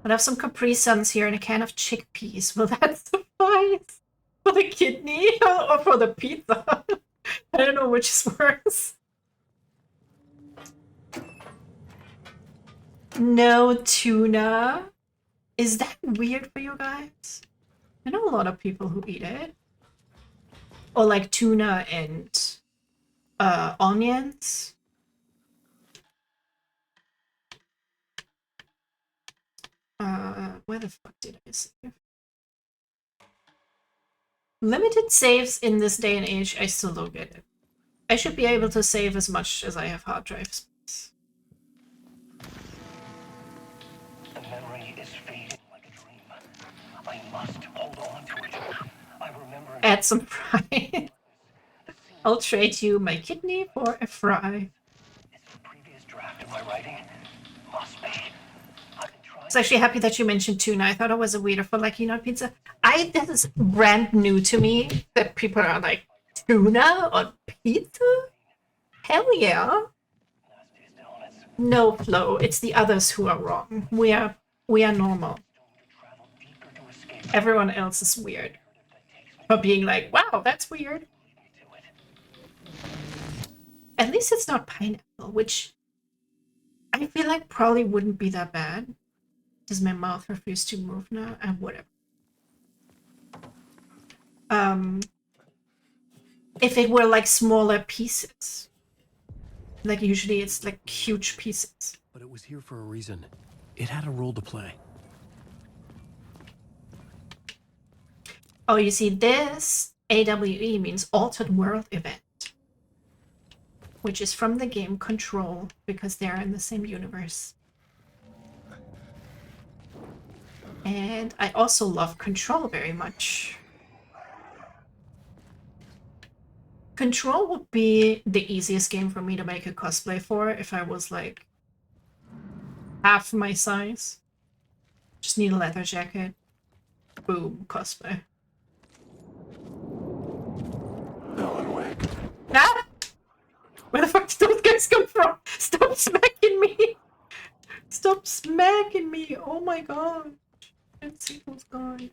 I'll have some Capri Suns here and a can of chickpeas. Will that suffice? For the kidney or for the pizza? I don't know which is worse. No tuna. Is that weird for you guys? I know a lot of people who eat it. Or like tuna and onions. Where the fuck did I save? Limited saves in this day and age, I still don't get it. I should be able to save as much as I have hard drive space. The memory is fading like a dream. I must hold on to it. I remember. Add some fry. I'll trade you my kidney for a fry. It's the previous draft of my writing. Must be. I was actually happy that you mentioned tuna. I thought it was a weird for like, you know, pizza. This is brand new to me that people are like, tuna on pizza? Hell yeah. No, Flo, it's the others who are wrong. We are normal. Everyone else is weird. For being like, wow, that's weird. At least it's not pineapple, which I feel like probably wouldn't be that bad. Does my mouth refuse to move now? Whatever. If it were like smaller pieces. Like usually it's like huge pieces. But it was here for a reason. It had a role to play. Oh, you see, this AWE means Altered World Event. Which is from the game Control, because they're in the same universe. And I also love Control very much. Control would be the easiest game for me to make a cosplay for if I was like half my size. Just need a leather jacket. Boom, cosplay. Alan Wake. Ah! Where the fuck did those guys come from? Stop smacking me! Stop smacking me! Oh my god. I can't see those guys.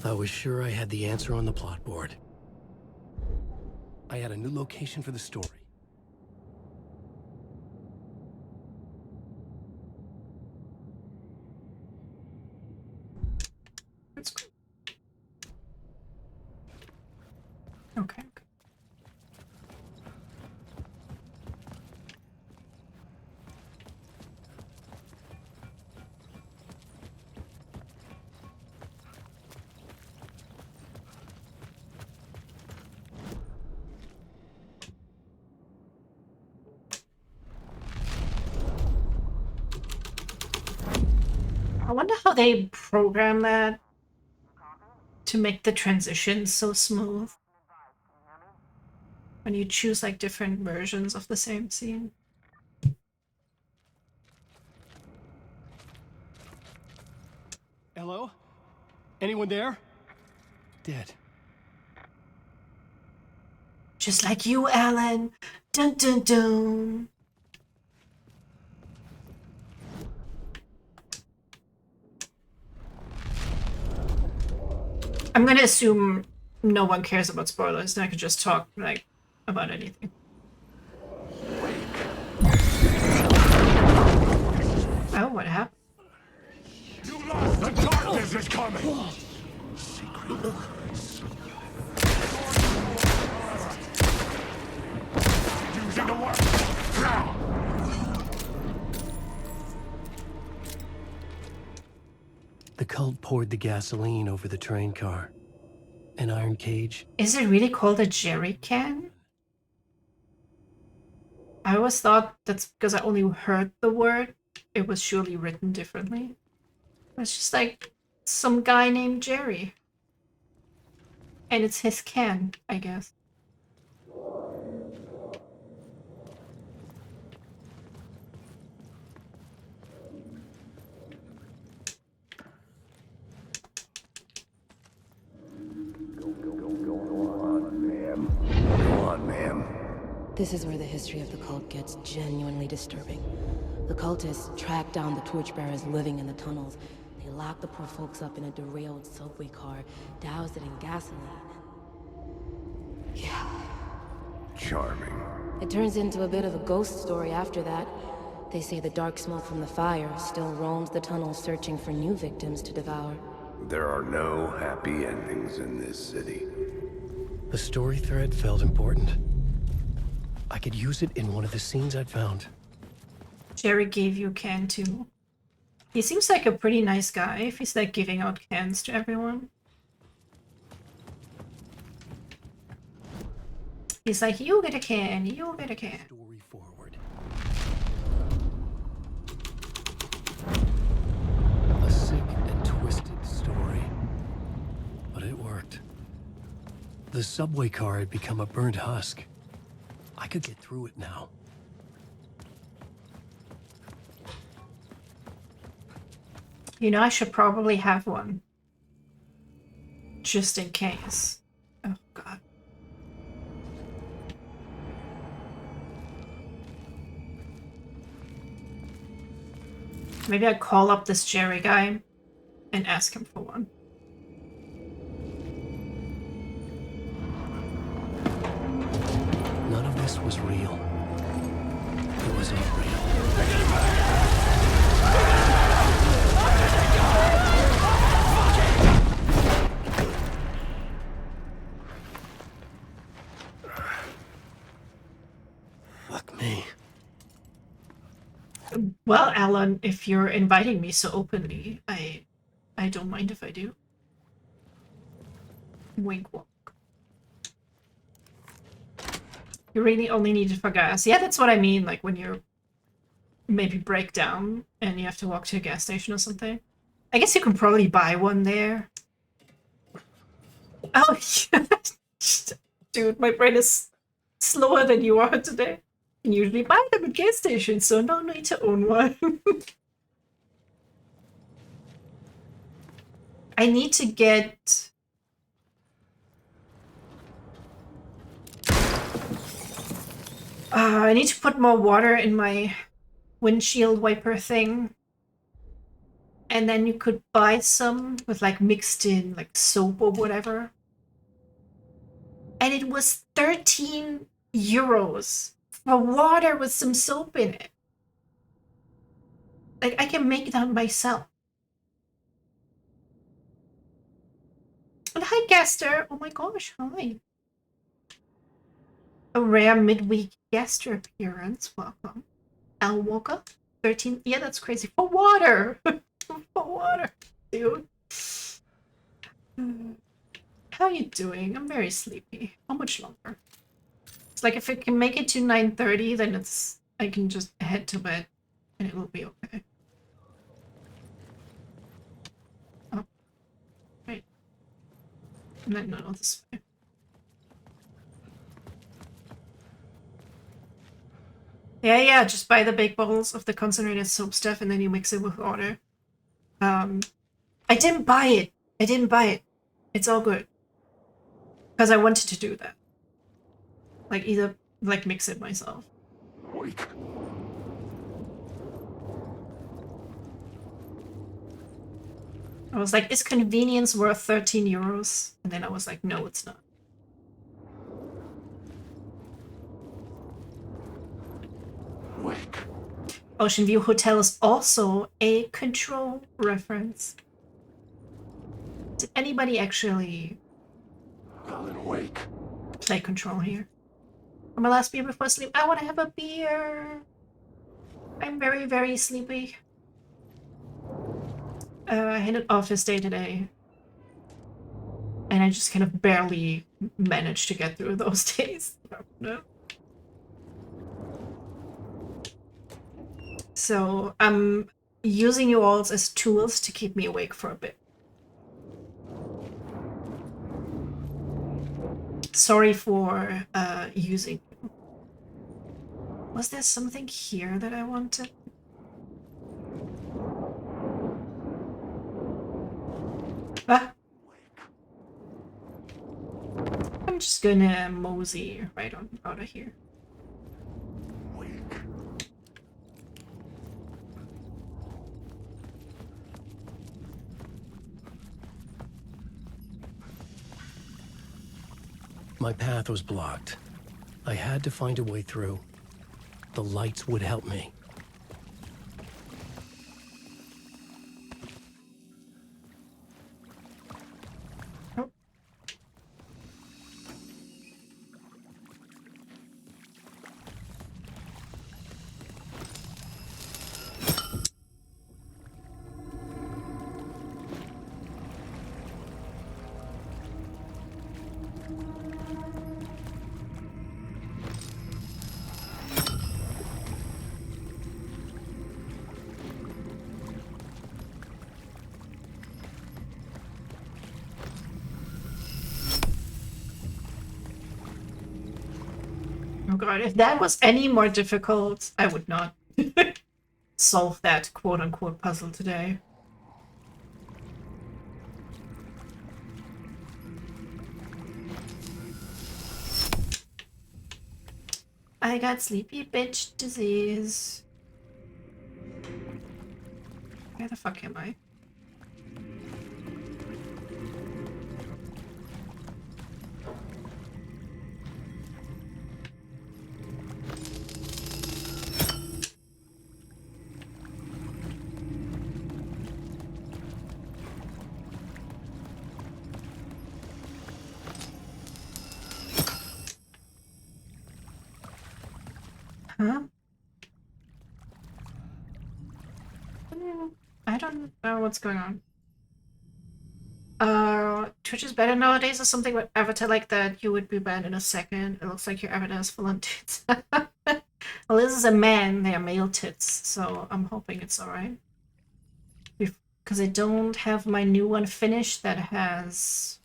I was sure I had the answer on the plot board. I had a new location for the story. That's cool. Okay. I wonder how they program that to make the transition so smooth. when you choose like different versions of the same scene. Hello? Anyone there? Dead. Just like you, Alan. Dun dun dun. I'm gonna assume no one cares about spoilers, then I could just talk like about anything. Oh, what happened? You lost! The darkness is coming! Using the work! Now! The cult poured the gasoline over the train car. An iron cage. Is it really called a jerry can? I always thought that's because I only heard the word. It was surely written differently. It's just like some guy named Jerry. And it's his can, I guess. This is where the history of the cult gets genuinely disturbing. The cultists tracked down the torchbearers living in the tunnels. They locked the poor folks up in a derailed subway car, doused it in gasoline. Yeah. Charming. It turns into a bit of a ghost story after that. They say the dark smoke from the fire still roams the tunnels searching for new victims to devour. There are no happy endings in this city. The story thread felt important. I could use it in one of the scenes I'd found. Jerry gave you a can too. He seems like a pretty nice guy if he's like giving out cans to everyone. He's like, you get a can, you get a can. Story forward. A sick and twisted story. But it worked. The subway car had become a burnt husk. I could get through it now. You know, I should probably have one. Just in case. Oh, God. Maybe I call up this Jerry guy and ask him for one. None of this was real. It was unreal. Fuck me. Well, Alan, if you're inviting me so openly, I don't mind if I do. Wink wink. You really only need it for gas. Yeah, that's what I mean, like when you maybe break down and you have to walk to a gas station or something. I guess you can probably buy one there. Oh, yeah. Dude, my brain is slower than you are today. You can usually buy them at gas stations, so no need to own one. I need to get... I need to put more water in my windshield wiper thing. And then you could buy some with like mixed in like soap or whatever. And it was 13 euros for water with some soap in it. Like I can make that myself. And hi, Gaster. Oh my gosh, hi. A rare midweek Gaster appearance. Welcome. Al Walker, 13. Yeah, that's crazy. For water. For water, dude. How you doing? I'm very sleepy. How much longer? It's like if I can make it to 9:30, then I can just head to bed and it will be okay. Oh. Right. And then no, this way. Yeah, just buy the big bottles of the concentrated soap stuff and then you mix it with water. I didn't buy it. It's all good. Because I wanted to do that. Like, either, like, mix it myself. Wake. I was like, is convenience worth 13 euros? And then I was like, no, it's not. Wake. Ocean View Hotel is also a Control reference. Did anybody actually Alan, wake. play Control here? For my last beer before sleep, I want to have a beer. I'm very, very sleepy. I had an office day today. And I just kind of barely managed to get through those days. No. So I'm using you all as tools to keep me awake for a bit. Sorry for using you. Was there something here that I wanted? Ah. I'm just gonna mosey right on out of here. My path was blocked. I had to find a way through. The lights would help me. Oh god, if that was any more difficult, I would not solve that quote-unquote puzzle today. I got sleepy bitch disease. Where the fuck am I? Huh? I don't know what's going on. Twitch is better nowadays or something with avatar like that. You would be banned in a second. It looks like your avatar is full on tits. Well, this is a man. They are male tits, so I'm hoping it's alright. Because I don't have my new one finished that has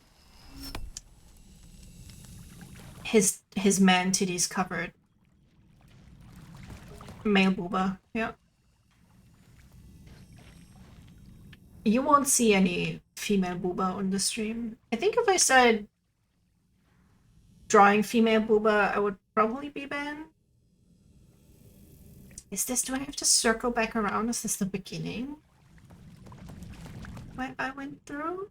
his man titties covered. Male booba, yeah. You won't see any female booba on the stream. I think if I started drawing female booba, I would probably be banned. Is this, do I have to circle back around? Is this the beginning? What I went through?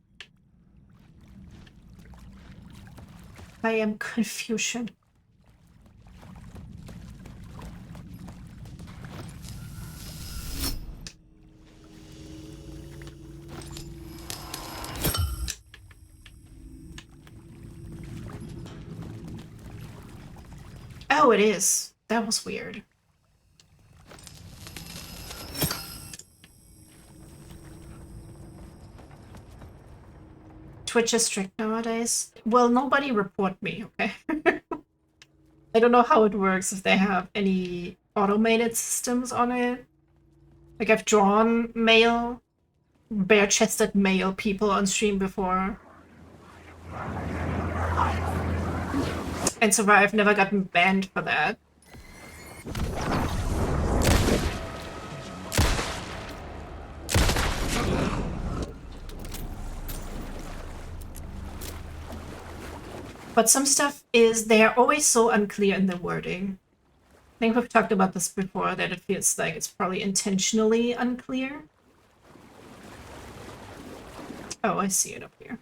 I am confusion. Oh, it is. That was weird. Twitch is strict nowadays. Well, nobody report me, okay? I don't know how it works, if they have any automated systems on it. Like, I've drawn male, bare-chested male people on stream before. And so far, I've never gotten banned for that. But some stuff is, they are always so unclear in the wording. I think we've talked about this before, that it feels like it's probably intentionally unclear. Oh, I see it up here.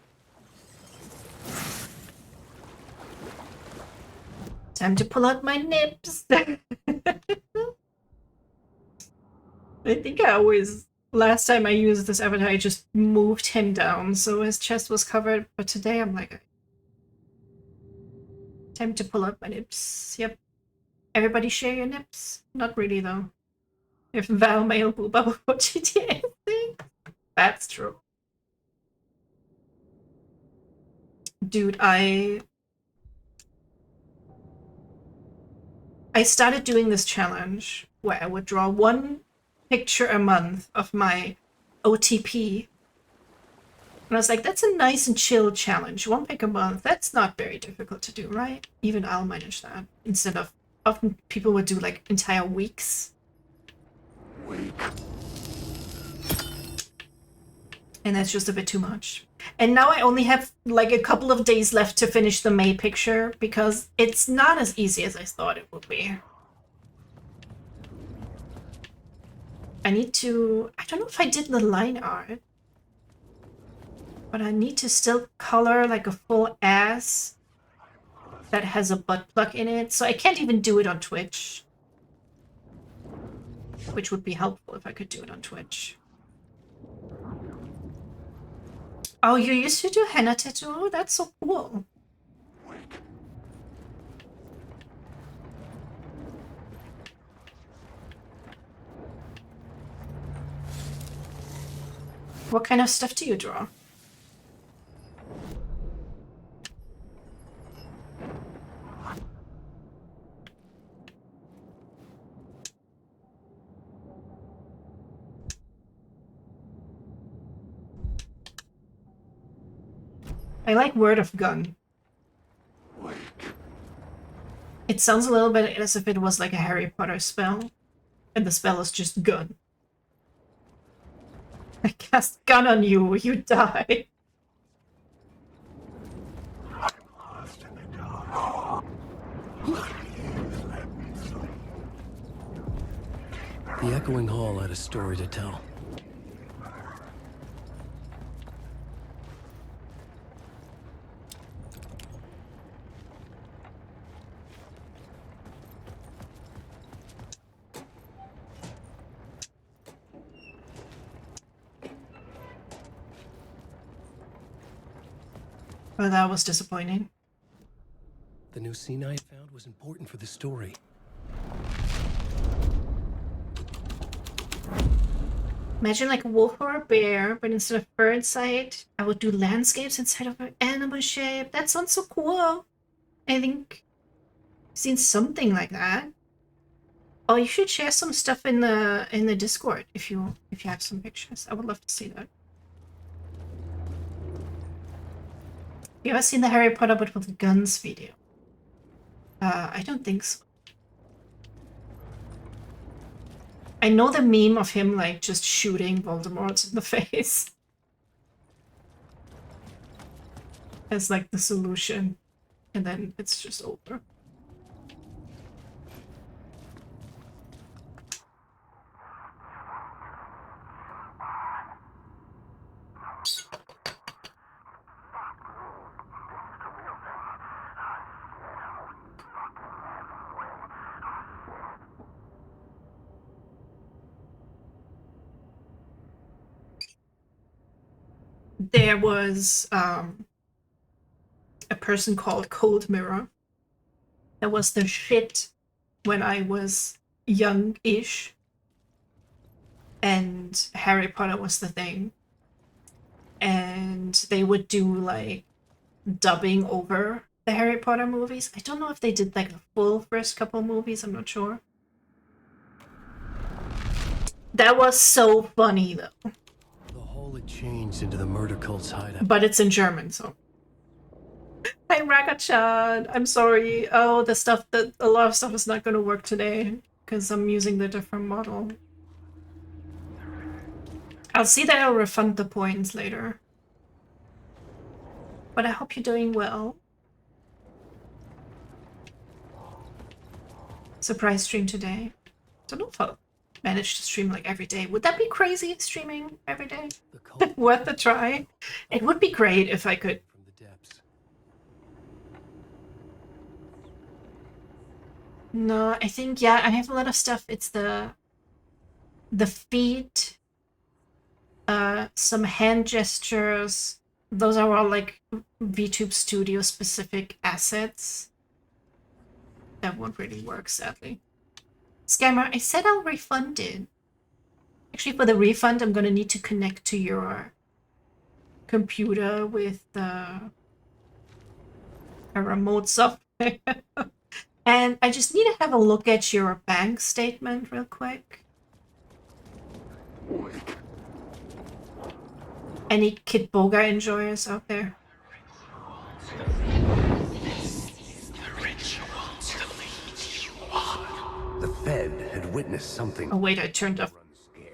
Time to pull out my nips. I think I always, last time I used this avatar, I just moved him down so his chest was covered. But today I'm like, time to pull out my nips. Yep. Everybody share your nips? Not really though. If Val male boob up what GTA thing. That's true. Dude, I started doing this challenge where I would draw one picture a month of my OTP. And I was like, that's a nice and chill challenge. One pic a month, that's not very difficult to do, right? Even I'll manage that. Instead of, often people would do like entire weeks. And that's just a bit too much. And now I only have like a couple of days left to finish the May picture because it's not as easy as I thought it would be. I need to, I don't know if I did the line art, but I need to still color like a full ass that has a butt plug in it. So I can't even do it on Twitch, which would be helpful if I could do it on Twitch. Oh, you used to do henna tattoo? That's so cool. What kind of stuff do you draw? I like Word of Gun. It sounds a little bit as if it was like a Harry Potter spell, and the spell is just gun. I cast gun on you, you die. The echoing hall had a story to tell. Oh, that was disappointing. The new scene I had found was important for the story. Imagine like a wolf or a bear, but instead of bird sight, I would do landscapes inside of an animal shape. That sounds so cool. I think I've seen something like that. Oh, you should share some stuff in the Discord if you have some pictures. I would love to see that. You ever seen the Harry Potter but with guns video? I don't think so. I know the meme of him like just shooting Voldemort in the face as like the solution, and then it's just over. There was a person called Cold Mirror. That was the shit when I was young-ish. And Harry Potter was the thing. And they would do like dubbing over the Harry Potter movies. I don't know if they did like the full first couple movies, I'm not sure. That was so funny though. It changed into the murder cult's hideout. But it's in German, so. Hi, Raka-chan. I'm sorry. Oh, a lot of stuff is not going to work today because I'm using the different model. I'll see that I'll refund the points later. But I hope you're doing well. Surprise stream today. Don't know if I'll manage to stream like every day. Would that be crazy, streaming every day? Worth a try. It would be great if I could. From the depths. No, I think, yeah, I have a lot of stuff. It's the feet, some hand gestures. Those are all like VTube Studio specific assets. That won't really work, sadly. Scammer, I said I'll refund it. Actually, for the refund, I'm gonna need to connect to your computer with a remote software. And I just need to have a look at your bank statement real quick. Any Kid Boga enjoyers out there? The Fed had witnessed something. Oh wait, I turned off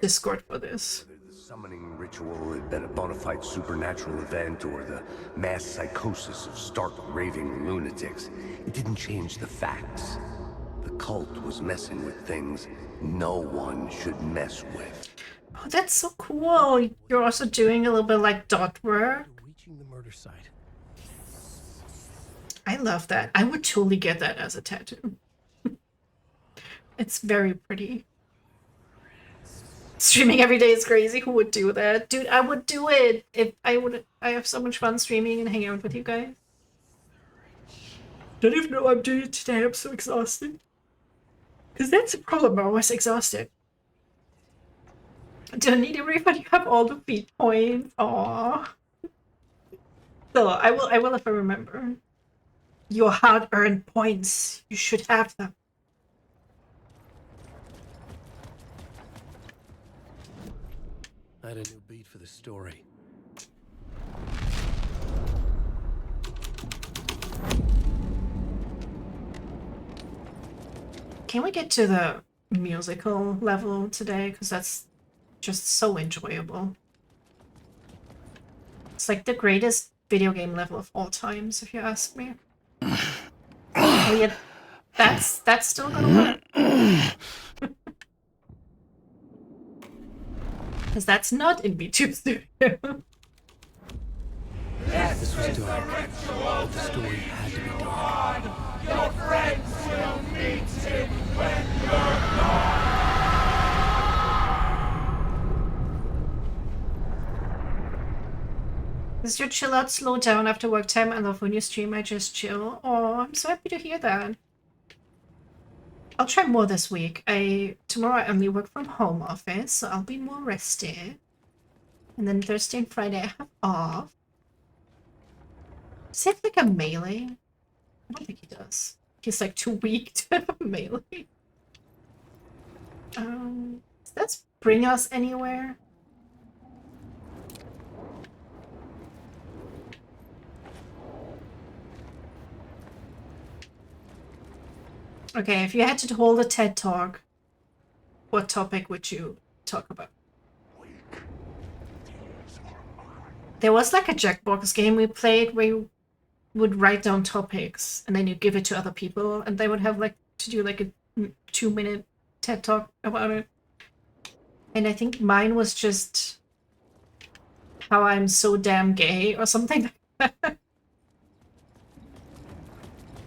Discord for this. Whether the summoning ritual had been a bona fide supernatural event or the mass psychosis of stark raving lunatics, it didn't change the facts. The cult was messing with things no one should mess with. Oh, that's so cool. You're also doing a little bit like dot work. Reaching the murder site. I love that. I would totally get that as a tattoo. It's very pretty. Streaming every day is crazy. Who would do that? Dude, I would do it. If I have so much fun streaming and hanging out with you guys. Don't even know I'm doing it today. I'm so exhausted. Because that's the problem. I'm always exhausted. Don't need a refund. You have all the feet points. Aww. So I will if I remember. Your hard-earned points. You should have them. I had a new beat for the story. Can we get to the musical level today? Because that's just so enjoyable. It's like the greatest video game level of all times, if you ask me. Oh yeah, that's still gonna work. Because that's not in VTube Studio. This was dark, but the story had to be dark. Your friends will meet him when you're gone. Does your chill out slow down after work time? I love when you stream, I just chill. Oh, I'm so happy to hear that. I'll try more this week. Tomorrow I only work from home office, so I'll be more rested. And then Thursday and Friday I have off. Does he have like a melee? I don't think he does. He's like too weak to have a melee. Does that bring us anywhere? Okay, if you had to hold a TED Talk, what topic would you talk about? There was like a Jackbox game we played where you would write down topics and then you give it to other people and they would have like to do like a 2-minute TED Talk about it. And I think mine was just how I'm so damn gay or something like that.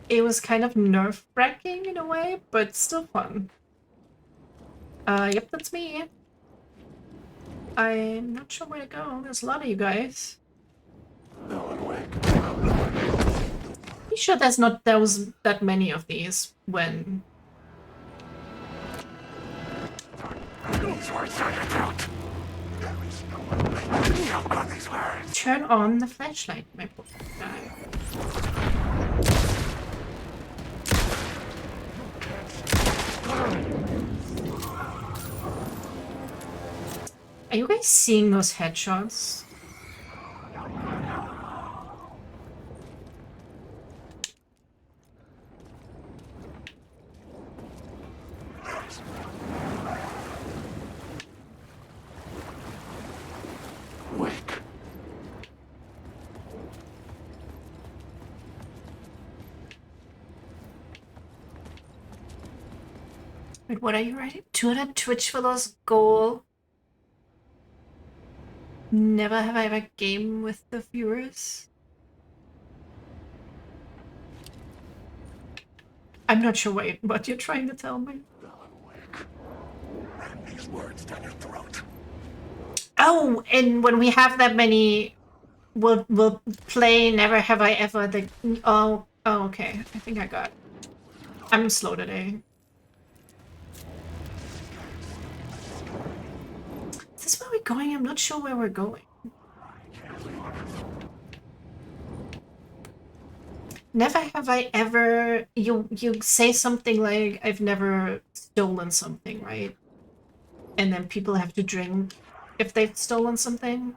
It was kind of nerve-wracking in a way, but still fun. Yep, that's me. I'm not sure where to go. There's a lot of you guys. You sure there was that many of these when... Turn on the flashlight, my poor guy. Are you guys seeing those headshots? Wake. Wait, what are you writing? 200 Twitch followers goal. Never have I ever game with the viewers. I'm not sure what you're trying to tell me. Ram these words down your throat. Oh, and when we have that many, we'll play Never Have I Ever. Oh, okay. I think I got. I'm slow today. Is this where we're going? I'm not sure where we're going. Never have I ever. You say something like I've never stolen something, right? And then people have to drink if they've stolen something.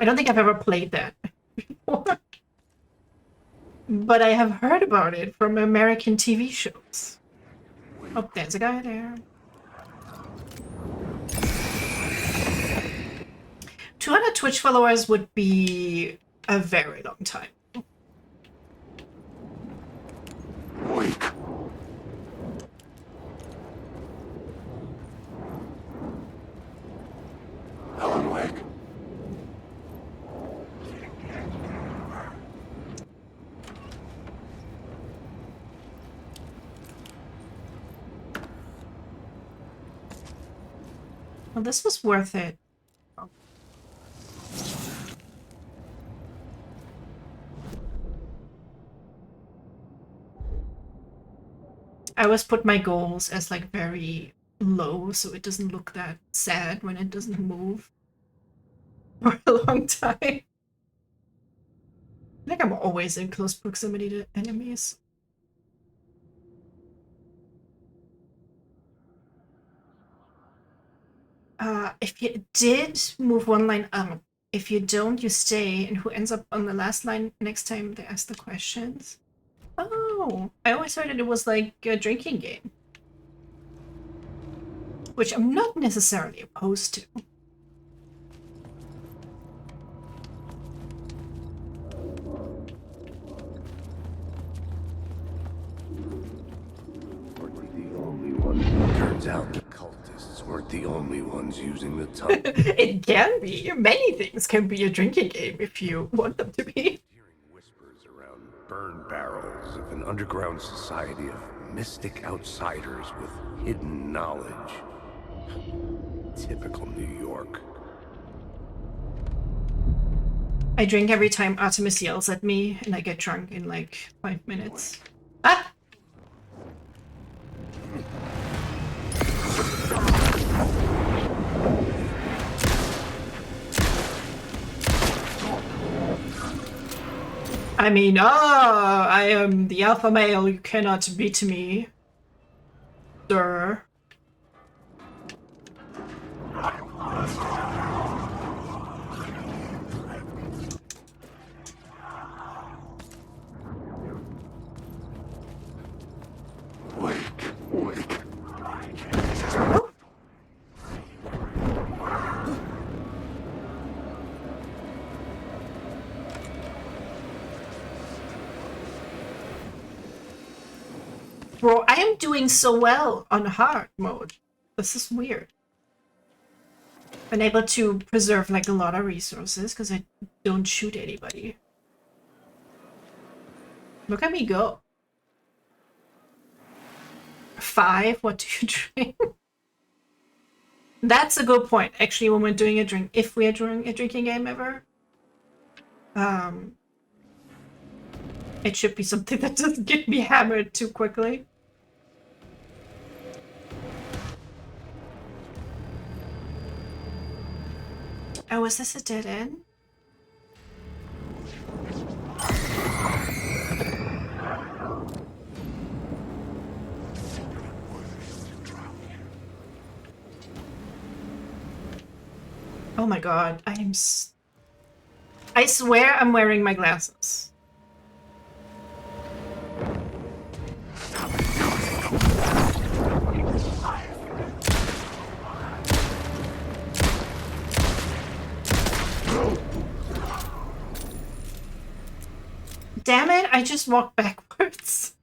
I don't think I've ever played that before. But I have heard about it from American TV shows. Oh, there's a guy there. 200 Twitch followers would be a very long time. Wake. Alan Wake. Well, this was worth it. I always put my goals as like very low so it doesn't look that sad when it doesn't move for a long time. I think I'm always in close proximity to enemies. If you did move one line up, if you don't, you stay, and who ends up on the last line next time they ask the questions. Oh, I always heard that it was like a drinking game. Which I'm not necessarily opposed to. Turns out the cultists weren't the only ones using the tunnel. It can be. Many things can be a drinking game if you want them to be. Burn barrels of an underground society of mystic outsiders with hidden knowledge. Typical New York. I drink every time Artemis yells at me, and I get drunk in like 5 minutes. Ah! I mean, I am the alpha male, you cannot beat me, sir. Wake. Bro, I am doing so well on hard mode. This is weird. Been able to preserve like a lot of resources because I don't shoot anybody. Look at me go. 5? What do you drink? That's a good point. Actually, when we're doing a drink, if we are doing a drinking game ever, it should be something that doesn't get me hammered too quickly. Oh, is this a dead end? Oh my god, I swear I'm wearing my glasses. Damn it, I just walked backwards.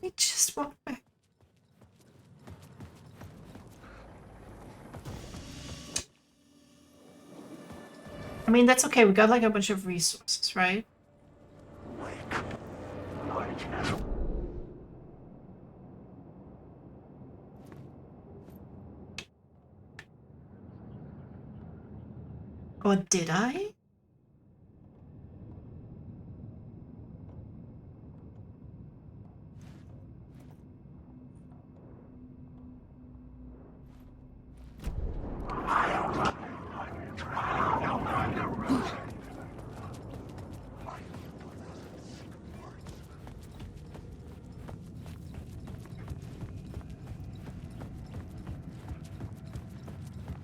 I just walked back. I mean, that's okay. We got like a bunch of resources, right? Or did I?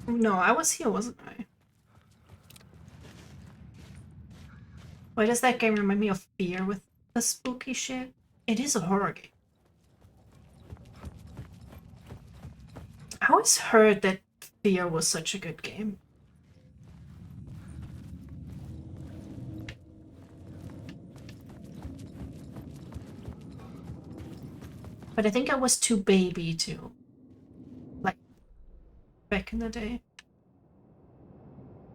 No, I was here, wasn't I? Why does that game remind me of Fear with the spooky shit? It is a horror game. I always heard that Fear was such a good game. But I think I was too baby to, like, back in the day.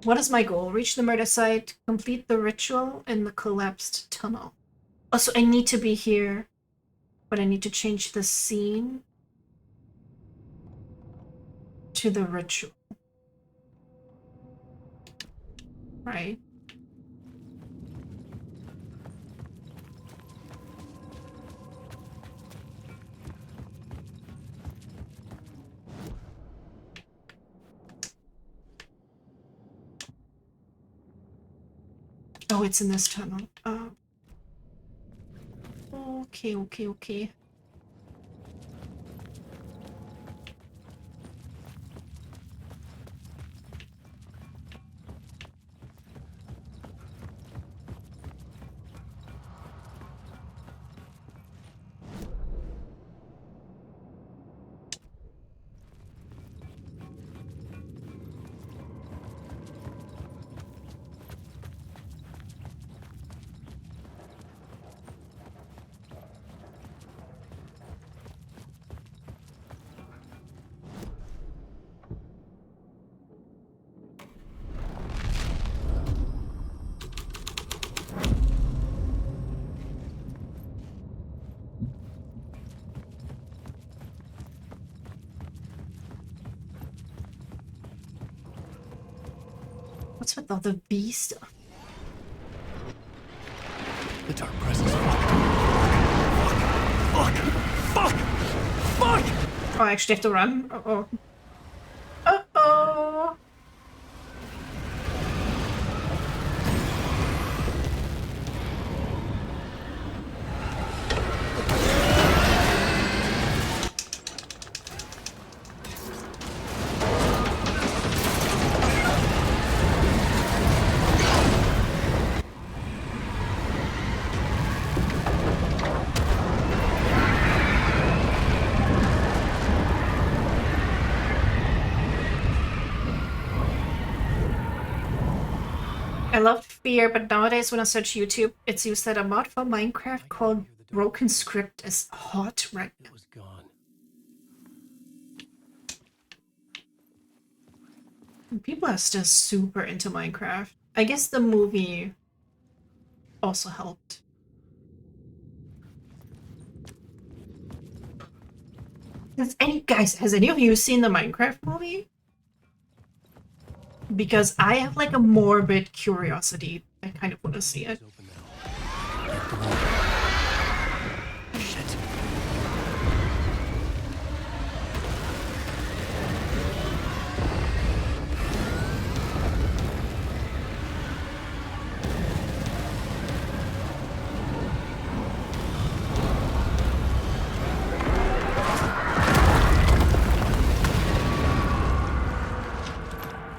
What is my goal? Reach the murder site, complete the ritual in the collapsed tunnel. Also, I need to be here, but I need to change the scene to the ritual. Right? Oh, it's in this tunnel. Okay. What's with all the bee stuff? The dark presence. Fuck! Oh, I actually have to run. Uh-oh. Uh-oh! I loved Fear, but nowadays when I search YouTube, it's used that a mod for Minecraft called Broken Script is hot right now. It was gone. People are still super into Minecraft. I guess the movie also helped. Has any of you seen the Minecraft movie? Because I have like a morbid curiosity. I kind of want to see it.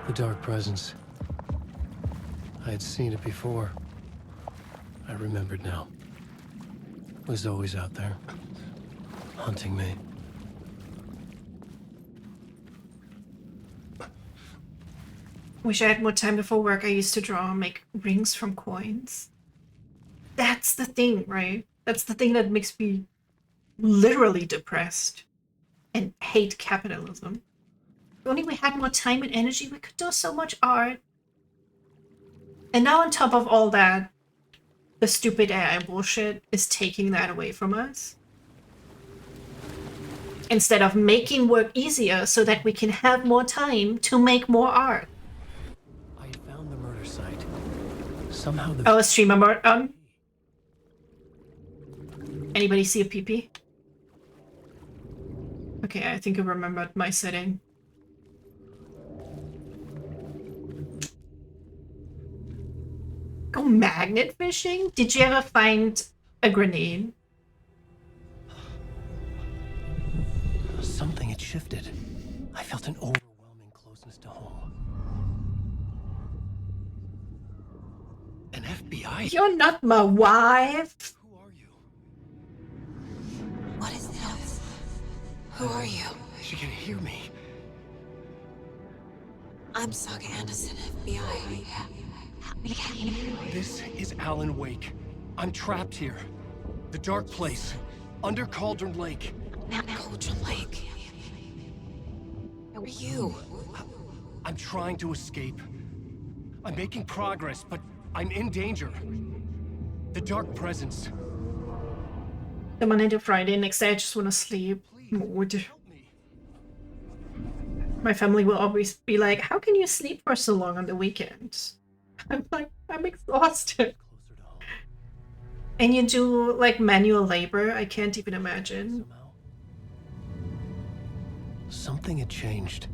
The dark presence. I had seen it before. I remembered now. It was always out there, hunting me. Wish I had more time before work. I used to draw and make rings from coins. That that's the thing, right? That's the thing that makes me literally depressed and hate capitalism. If only we had more time and energy, we could do so much art. And now on top of all that, the stupid AI bullshit is taking that away from us. Instead of making work easier so that we can have more time to make more art. I found the murder site. Somehow the... Oh, a streamer mode on. Anybody see a PP? Okay, I think I remembered my setting. Go magnet fishing? Did you ever find a grenade? Something had shifted. I felt an overwhelming closeness to home. An FBI? You're not my wife. Who are you? What is this? Who are you? She can hear me. I'm Saga Anderson, FBI. This is Alan Wake. I'm trapped here. The dark place. Under Cauldron Lake. Cauldron Lake. Who are you? I'm trying to escape. I'm making progress, but I'm in danger. The dark presence. The Monday to Friday, next day I just want to sleep. Mood. My family will always be like, how can you sleep for so long on the weekends? I'm like, I'm exhausted. And you do like manual labor? I can't even imagine. Something had changed.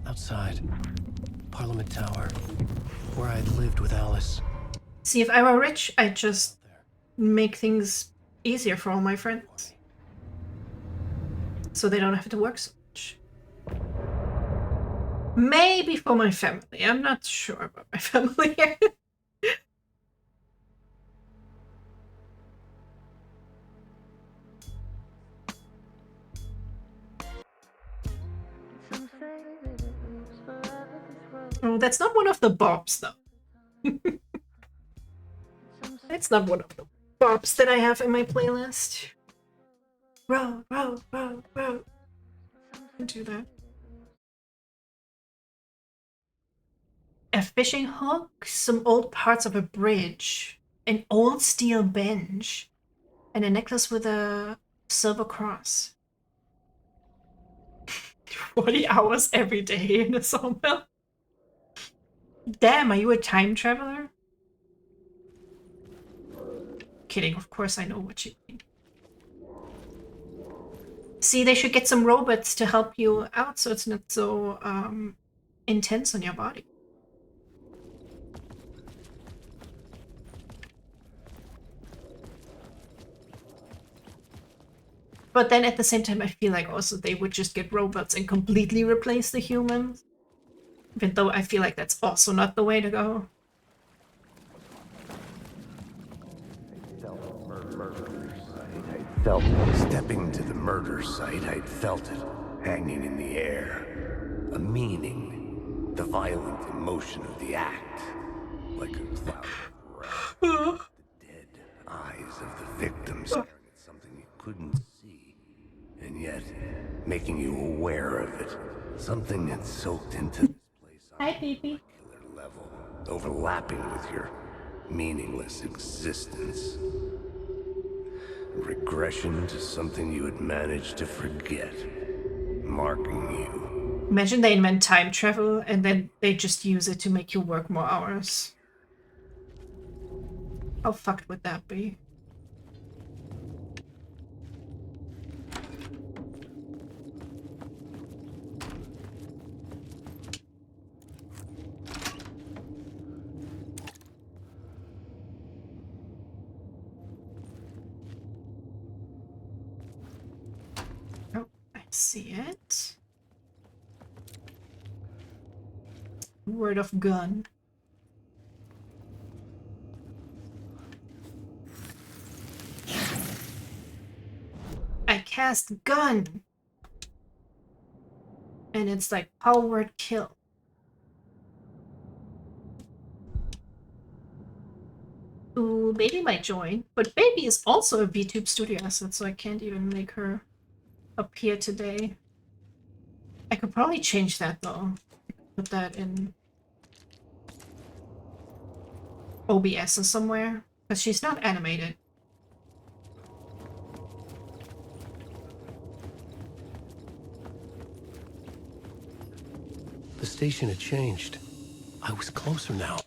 Outside. Parliament Tower. Where I'd lived with Alice. See, if I were rich, I'd just make things easier for all my friends. So they don't have to work so much. Maybe for my family. I'm not sure about my family. Oh, that's not one of the bops, though. It's not one of the bops that I have in my playlist. Row, row, row, row. Do that. A fishing hook, some old parts of a bridge, an old steel bench, and a necklace with a silver cross. 40 hours every day in a sawmill. Damn, are you a time traveler? Kidding, of course I know what you mean. See, they should get some robots to help you out so it's not so intense on your body. But then at the same time, I feel like also they would just get robots and completely replace the humans. Even though I feel like that's also not the way to go. Stepping to the murder site, I'd felt it, hanging in the air. A meaning, the violent emotion of the act, like a cloud of wrath. The dead eyes of the victim staring at something you couldn't see, and yet making you aware of it. Something had soaked into this place on a molecular level, overlapping with your meaningless existence. Regression to something you had managed to forget, marking you. Imagine they invent time travel and then they just use it to make you work more hours. How fucked would that be? See it. Word of gun. I cast gun. And it's like power word kill. Ooh, Baby might join. But Baby is also a VTube studio asset, so I can't even make her appear today. I could probably change that though. Put that in OBS or somewhere. Because she's not animated. The station had changed. I was closer now.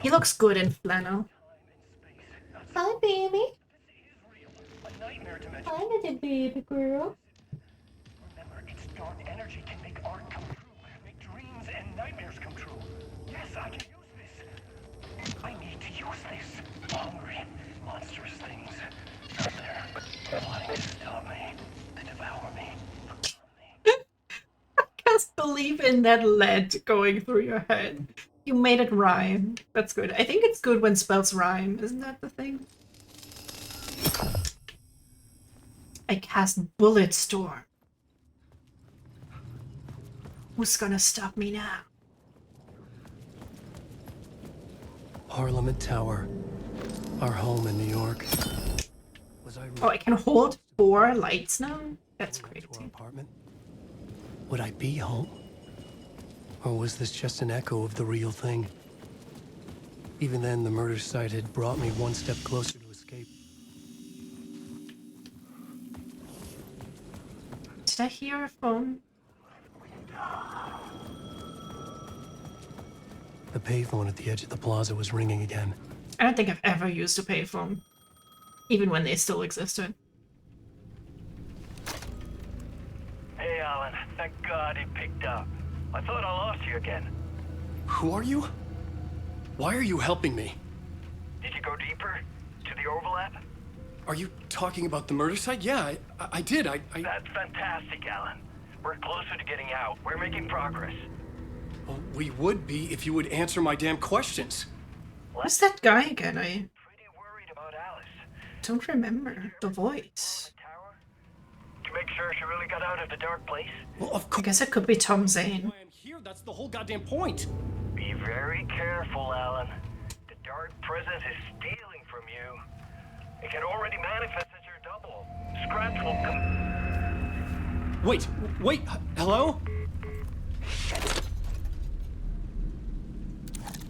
He looks good in flannel. Hi, baby. Hi, little baby girl. Remember, its dark energy can make art come true, make dreams and nightmares come true. Yes, I can use this. I need to use this. Hungry, monstrous things out there, plotting to stop me, to devour me. I can't believe in that lead going through your head. You made it rhyme. That's good. I think it's good when spells rhyme. Isn't that the thing? I cast Bullet Storm. Who's gonna stop me now? Parliament Tower. Our home in New York. Oh, I can hold 4 lights now? That's crazy. Apartment? Would I be home? Or was this just an echo of the real thing? Even then, the murder site had brought me one step closer to escape. Did I hear a phone? The payphone at the edge of the plaza was ringing again. I don't think I've ever used a payphone. Even when they still existed. Hey, Alan. Thank God it picked up. I thought I lost you again. Who are you? Why are you helping me? Did you go deeper? To the overlap? Are you talking about the murder site? Yeah, I did. That's fantastic, Alan. We're closer to getting out. We're making progress. Well, we would be if you would answer my damn questions. Who's that guy again? I don't remember the voice. To make sure she really got out of the dark place? Well, of course. I guess it could be Tom Zane. I'm here. That's the whole goddamn point. Be very careful, Alan. The dark presence is stealing from you. It can already manifest as your double. Scratch will come. Wait, hello?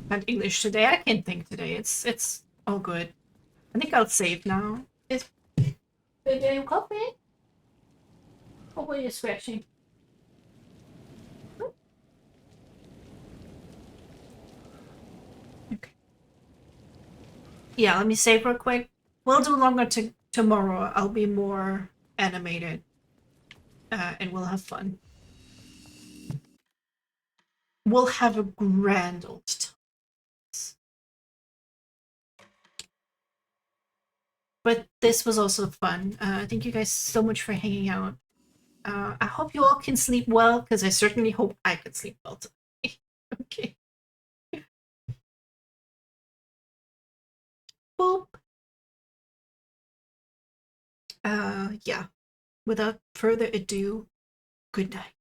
And English today. I can't think today. It's all good. I think I'll save now. Is you coffee? Or were you scratching? Okay. Yeah, let me save real quick. We'll do longer tomorrow. I'll be more animated. And we'll have fun. We'll have a grand old time. But this was also fun. Thank you guys so much for hanging out. I hope you all can sleep well, because I certainly hope I can sleep well today. Okay. Boop. Yeah. Without further ado, good night.